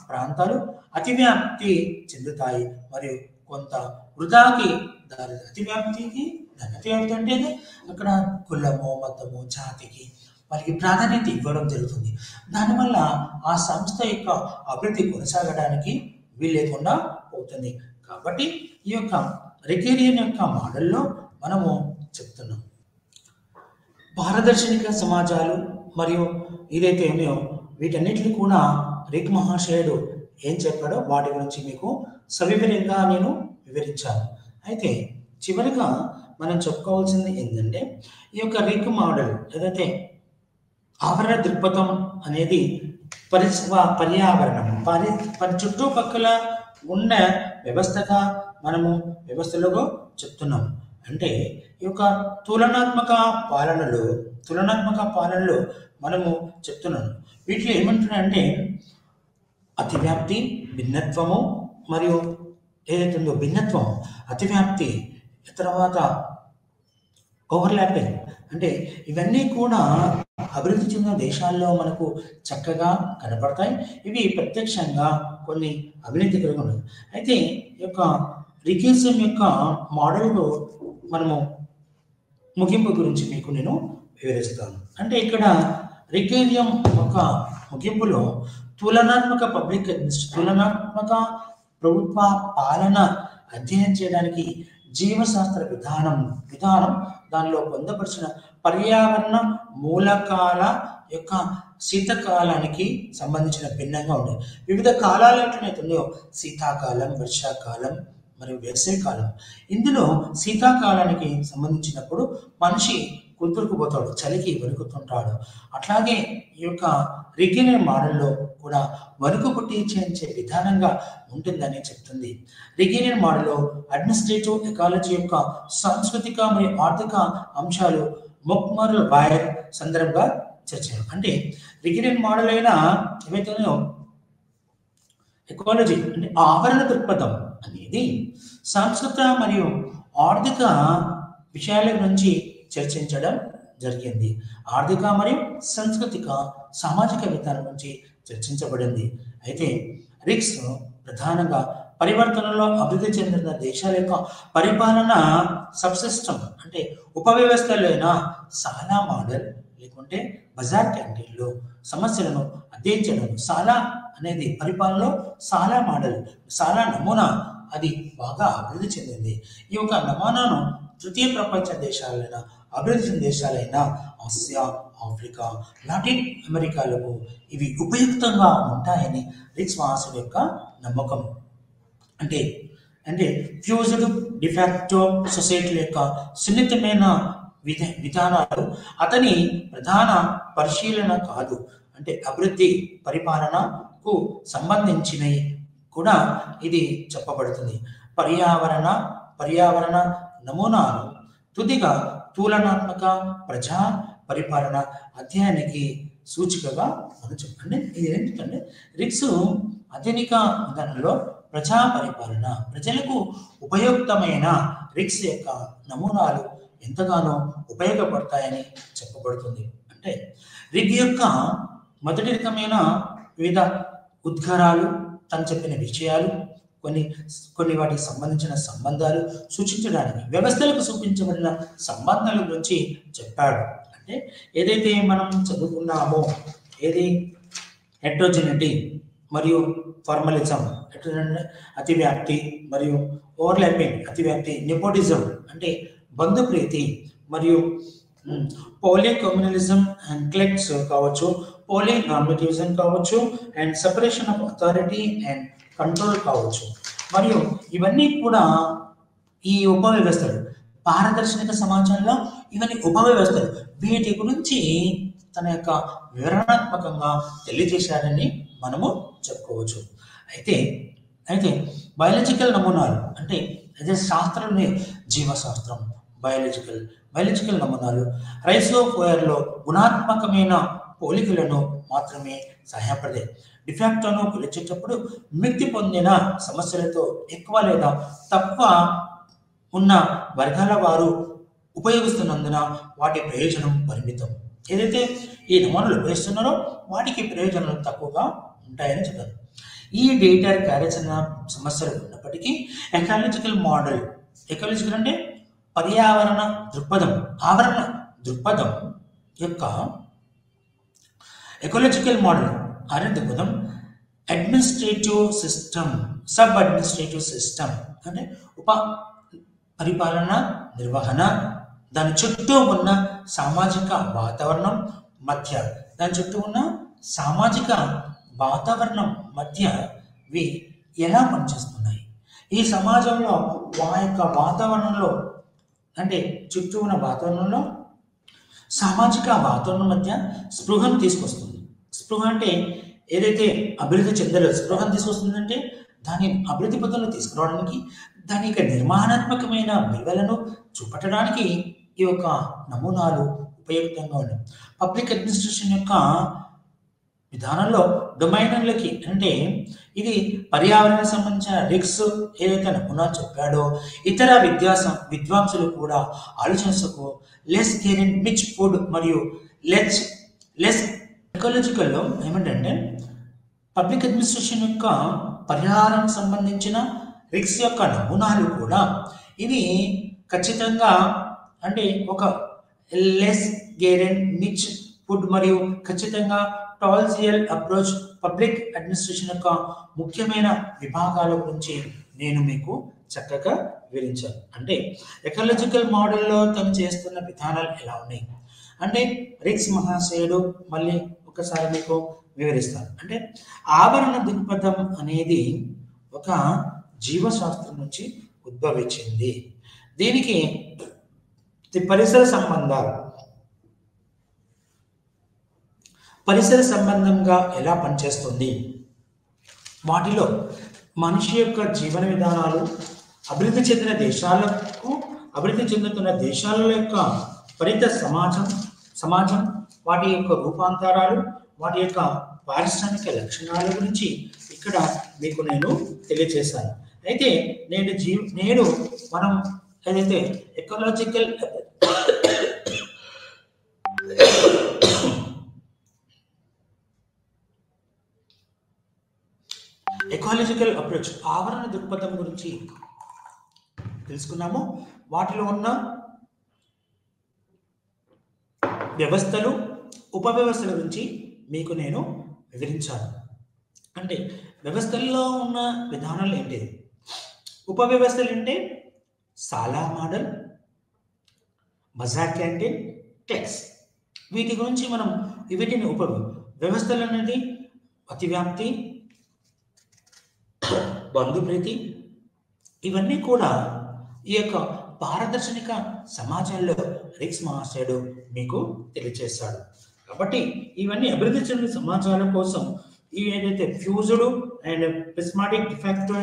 Speaker 1: ప్రాంతాలు అతివ్యాప్తి చెందుతాయి మరియు కొంత వృధాకి అతివ్యాప్తి అంటే అక్కడ కులము, మతము, జాతికి వారికి ప్రాధాన్యత ఇవ్వడం జరుగుతుంది. దానివల్ల ఆ సంస్థ యొక్క అభివృద్ధి కొనసాగడానికి వీల్లేకుండా పోతుంది. కాబట్టి ఈ యొక్క రికేరియన్ యొక్క మోడల్లో మనము చెప్తున్నాం పారదర్శక సమాజాలు మరియు ఏదైతే ఉన్నాయో వీటన్నిటిని కూడా రిక్ మహాశయుడు ఏం చెప్పాడో వాటి గురించి మీకు సవివరంగా నేను వివరించాను. అయితే చివరిగా మనం చెప్పుకోవాల్సింది ఏంటంటే ఈ యొక్క రిక్ మోడల్ ఏదైతే ఆవరణ దృక్పథం అనేది పర్యావరణం చుట్టుపక్కల ఉన్న వ్యవస్థలో చెప్తున్నాం. అంటే ఈ యొక్క తులనాత్మక పాలనలో మనము చెప్తున్నాం. వీటిలో ఏమంటున్నాయంటే అతివ్యాప్తి, భిన్నత్వము మరియు ఏదైతే ఉందో భిన్నత్వం, అతివ్యాప్తి, తర్వాత ఓవర్లాపింగ్, అంటే ఇవన్నీ కూడా అభివృద్ధి చెందిన దేశాల్లో మనకు చక్కగా కనపడతాయి. ఇవి ప్రత్యక్షంగా కొన్ని అవినీతి కలిగి ఉన్నాయి. అయితే ఈ యొక్క రికేరియం యొక్క మోడల్లో మనము ముగింపు గురించి మీకు నేను వివరిస్తాను. అంటే ఇక్కడ రికేరియం యొక్క ముగింపులో తులనాత్మక ప్రభుత్వ పాలన అధ్యయనం చేయడానికి జీవశాస్త్ర విధానం దానిలో పొందపరిచిన పర్యావరణ మూలకాల యొక్క శీతకాలానికి సంబంధించిన భిన్నంగా ఉన్నాయి. వివిధ కాలాలు ఎట్లయితున్నాయో శీతాకాలం, వర్షాకాలం మరియు వేసవికాలం. ఇందులో శీతాకాలానికి సంబంధించినప్పుడు మనిషి కుదురుకుపోతాడు, చలికి వణుకుతుంటాడు. అట్లాగే ఈ యొక్క రికేరియన్ మోడల్లో కూడా వణుకు పుట్టించే విధానంగా ఉంటుందని చెప్తుంది. రికేరియన్ మోడల్లో అడ్మినిస్ట్రేటివ్ ఎకాలజీ యొక్క సాంస్కృతిక మరియు ఆర్థిక అంశాలు మొక్మర్ బాయర్ సందర్భంగా చర్చారు. అంటే రికేరియన్ మోడల్ అయిన ఏవైతున్నాయో ఎకాలజీ అంటే ఆవరణ దృక్పథం అనేది సాంస్కృతిక మరియు ఆర్థిక విషయాల గురించి చర్చించడం జరిగింది. ఆర్థిక మరియు సాంస్కృతిక సామాజిక విధానం గురించి చర్చించబడింది. అయితే రిక్స్ ప్రధానంగా పరివర్తనలో అభివృద్ధి చెందిన దేశాల యొక్క పరిపాలన సబ్సిస్టమ్ అంటే ఉపవ్యవస్థలైన సాలా మోడల్ లేకుంటే బజార్ క్యాంటీన్లో సమస్యలను అధ్యయించడం. సాలా అనేది పరిపాలనలో సాలా మోడల్, సాలా నమూనా అది బాగా అభివృద్ధి చెందింది. ఈ యొక్క నమూనాను తృతీయ ప్రపంచ దేశాలైన అభివృద్ధి చెందిన దేశాలైన ఆసియా, ఆఫ్రికా, లాటిన్ అమెరికాలకు ఇవి ఉపయుక్తంగా ఉంటాయని రిక్స్ మహాశయుడి యొక్క నమ్మకం. అంటే ఫ్యూజ్డ్ డిఫాక్టో సొసైటీల యొక్క సున్నితమైన విధానాలు అతని ప్రధాన పరిశీలన కాదు. అంటే అభివృద్ధి పరిపాలనకు సంబంధించినవి కూడా ఇది చెప్పబడుతుంది. పర్యావరణ నమూనాలు తుదిగా తులనాత్మక ప్రజా పరిపాలన అధ్యయనానికి సూచికగా మనం చెప్పండి. ఇది ఏంటంటే రిక్స్ ఆధునిక విధానంలో ప్రజా పరిపాలన ప్రజలకు ఉపయుక్తమైన రిక్స్ యొక్క నమూనాలు ఎంతగానో ఉపయోగపడతాయని చెప్పబడుతుంది. అంటే రిగ్ యొక్క మొదటి రకమైన వివిధ ఉద్గారాలు, తను చెప్పిన విషయాలు, కొన్ని వాటికి సంబంధించిన సంబంధాలు సూచించడానికి వ్యవస్థలకు సూచించబడిన సంబంధాల గురించి చెప్పాడు. అంటే ఏదైతే మనం చదువుకున్నామో హెట్రోజెనిటీ మరియు ఫార్మలిజం, అతివ్యాప్తి మరియు ఓవర్లాపింగ్, అతివ్యాప్తి, నెపోటిజం అంటే బంధుప్రీతి మరియు పోలికమ్యూనలిజం అండ్ క్లెక్స్ కావచ్చు, పోలినార్మటివిజం కావచ్చు, and separation of authority and control కావచ్చు. మరియు ఇవన్నీ కూడా ఈ ఉపవ్యవస్థలు, పారదర్శక సమాజంలో ఇవన్నీ ఉపవ్యవస్థలు, వీటి గురించి తన యొక్క వివరణాత్మకంగా తెలియజేశారని మనము చెప్పుకోవచ్చు. అయితే బయాలజికల్ నమూనాలు అంటే అదే శాస్త్రంలో జీవశాస్త్రం, బయాలజికల్ నమూనాలు రైసోఫోయర్లో గుణాత్మకమైన పోలికలను మాత్రమే సహాయపడతాయి. డిఫాక్టోను కొలిచేటప్పుడు మిక్తి పొందిన సమస్యలతో ఎక్కువ లేదా తక్కువ ఉన్న వర్గాల వారు ఉపయోగిస్తున్నందున వాటి ప్రయోజనం పరిమితం. ఏదైతే ఈ నమూనాలు ఉపయోగిస్తున్నారో వాటికి ప్రయోజనాలు తక్కువగా ఉంటాయని చెప్పారు. ఈ డేటా కార్యాచరణ సమస్యలు ఉన్నప్పటికీ ఎకాలజికల్ మోడల్, ఎకాలజికల్ అంటే పర్యావరణ దృక్పథం, ఆవరణ దృక్పథం యొక్క ఎకాలజికల్ మోడల్ దృక్పథం administrative system, sub administrative system అంటే పరిపాలన నిర్వహణ, దాని చుట్టూ ఉన్న సామాజిక వాతావరణం మధ్య ఎలా పనిచేస్తున్నాయి, ఈ సమాజంలో ఆ యొక్క వాతావరణంలో అంటే చుట్టూ ఉన్న వాతావరణంలో సామాజిక వాతావరణం మధ్య స్పృహను తీసుకొస్తుంది. స్పృహ అంటే ఏదైతే అభివృద్ధి చెందలో స్పృహను తీసుకొస్తుందంటే దాని అభివృద్ధి పథంలో తీసుకురావడానికి, దాని యొక్క నిర్మాణాత్మకమైన విలువలను చూపట్టడానికి ఈ యొక్క నమూనాలు ఉపయుక్తంగా ఉన్నాయి. పబ్లిక్ అడ్మినిస్ట్రేషన్ యొక్క విధానంలో డొమైన్లకి అంటే ఇది పర్యావరణానికి సంబంధించిన రిక్స్ ఏదైతే నమూనా చెప్పాడో ఇతర విద్వాంసులు కూడా ఆలోచించకు లెస్ గేరెన్ మిచ్ ఫుడ్ మరియు లెస్ ఎకాలజికల్లో ఏమిటంటే పబ్లిక్ అడ్మినిస్ట్రేషన్ యొక్క పర్యావరణానికి సంబంధించిన రిక్స్ యొక్క నమూనాలు కూడా ఇవి ఖచ్చితంగా అంటే ఒక లెస్ గేరెన్ మిచ్ ఫుడ్ మరియు ఖచ్చితంగా టాల్జియల్ అప్రోచ్ పబ్లిక్ అడ్మినిస్ట్రేషన్ యొక్క ముఖ్యమైన విభాగాల గురించి నేను మీకు చక్కగా వివరించాను. అంటే ఎకాలజికల్ మోడల్లో తను చేస్తున్న విధానాలు ఎలా ఉన్నాయి అంటే రిక్స్ మహాశయుడు మళ్ళీ ఒకసారి మీకు వివరిస్తాను. అంటే ఆవరణ దృక్పథం అనేది ఒక జీవశాస్త్రం నుంచి ఉద్భవించింది. దీనికి పరిసర సంబంధంగా ఎలా పనిచేస్తుంది, వాటిలో మనిషి యొక్క జీవన విధానాలు, అభివృద్ధి చెందుతున్న దేశాల యొక్క పరిత సమాజం వాటి యొక్క రూపాంతరాలు, వాటి యొక్క పారిశ్రామిక లక్షణాల గురించి ఇక్కడ మీకు నేను తెలియజేశాను. అయితే నేడు మనం ఏదైతే ఎకాలజికల్ అప్రోచ్ ఆవరణ దృక్పథం గురించి తెలుసుకున్నాము. వాటిలో ఉన్న వ్యవస్థలు, ఉపవ్యవస్థల గురించి మీకు నేను వివరించాను. అంటే వ్యవస్థల్లో ఉన్న విధానాలు ఏంటి, ఉపవ్యవస్థలు అంటే సాలా మోడల్, బజార్ క్యాంటీన్, టెక్స్, వీటి గురించి మనం వీటిని వ్యవస్థలు అనేది అతివ్యాప్తి, బంధుప్రీతి, ఇవన్నీ కూడా ఈ యొక్క పారదర్శక సమాజంలో రిక్స్ మహాశయుడు మీకు తెలియజేస్తాడు. కాబట్టి ఇవన్నీ అభివృద్ధి చెందిన సమాజాల కోసం ఇవి ఏదైతే fused and prismatic de facto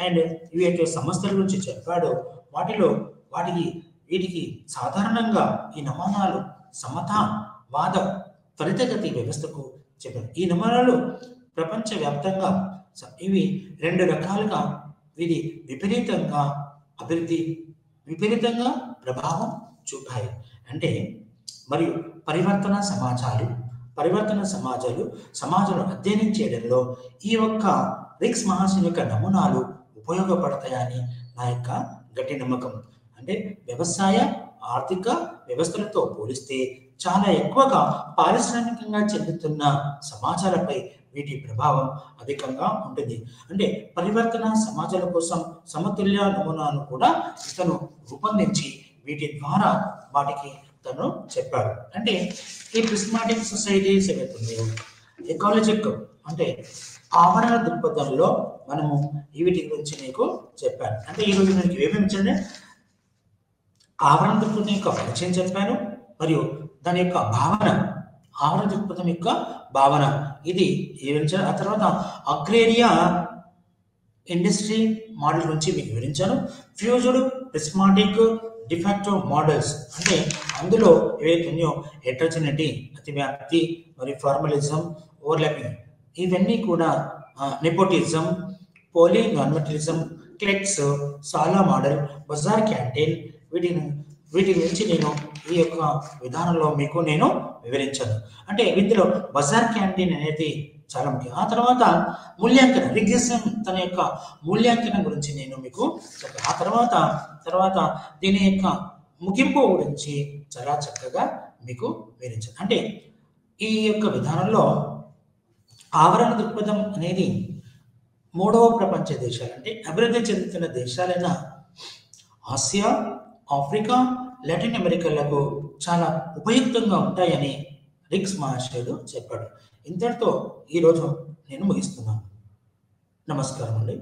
Speaker 1: and ఇవి అయితే సమస్యల గురించి చెప్పాడో వీటికి సాధారణంగా ఈ నమూనాలు సమతావాద త్వరితగతి వ్యవస్థకు చెప్పారు. ఈ నమూనాలు ప్రపంచవ్యాప్తంగా ఇవి రెండు రకాలుగా వీరి విపరీతంగా ప్రభావం చూపాయి. అంటే మరియు పరివర్తన సమాజాలు అధ్యయనం చేయడంలో ఈ యొక్క రిక్స్ మహాశయుని యొక్క నమూనాలు ఉపయోగపడతాయని నా యొక్క గట్టి నమ్మకం. అంటే వ్యవసాయ ఆర్థిక వ్యవస్థలతో పోలిస్తే చాలా ఎక్కువగా పారిశ్రామికంగా చెందుతున్న సమాజాలపై వీటి ప్రభావం అధికంగా ఉంటుంది. అంటే పరివర్తన సమాజాల కోసం సమతుల్య నమూనాను కూడా ఇతను రూపొందించి వీటి ద్వారా వాటికి తను చెప్పాడు. అంటే ఈ ప్రిస్మాటిక్ సొసైటీస్ ఏవైతున్నాయో ఎకాలజిక్ అంటే ఆవరణ దృక్పథంలో మనము వీటి గురించి నీకు చెప్పాను. అంటే ఈరోజు నేను ఏమేమి ఇచ్చాను, ఆవరణ దృక్పథం యొక్క పరిచయం చెప్పాను, మరియు దాని యొక్క భావన, ఆవరణ దృక్పథం యొక్క భావన ఇది వివరించాను. ఆ తర్వాత అగ్రేరియా ఇండస్ట్రీ మోడల్ గురించి మీకు వివరించాను. ఫ్యూజ్డ్ ప్రిస్మాటిక్ డిఫాక్టో మోడల్స్ అంటే అందులో ఏవైతే ఉన్నాయో హెటరోజెనిటీ, అతివ్యాప్తి మరియు ఫార్మలిజం, ఓవర్లాపింగ్ ఇవన్నీ కూడా, నెపోటిజం, పోలీనార్మటిజం, క్లెక్స్, సాలా మోడల్, బజార్ క్యాంటీన్ వీటి గురించి నేను ఈ యొక్క విధానంలో మీకు నేను వివరించాను. అంటే వీటిలో బజార్ క్యాంటీన్ అనేది చాలా ముఖ్యం. ఆ తర్వాత మూల్యాంకనం, రిగ్రెషన్ తన యొక్క మూల్యాంకనం గురించి నేను మీకు చెప్పాను. ఆ తర్వాత దీని యొక్క ముగింపు గురించి చాలా చక్కగా మీకు వివరించాను. అంటే ఈ యొక్క విధానంలో ఆవరణ దృక్పథం అనేది మూడవ ప్రపంచ దేశాలు అంటే అభివృద్ధి చెందుతున్న దేశాలైన ఆసియా, ఆఫ్రికా, లాటిన్ అమెరికాలకు చాలా ఉపయుక్తంగా ఉంటాయని రిగ్స్ మహాశయుడు చెప్పాడు. ఇంతటితో ఈరోజు నేను ముగిస్తున్నాను. నమస్కారం అండి.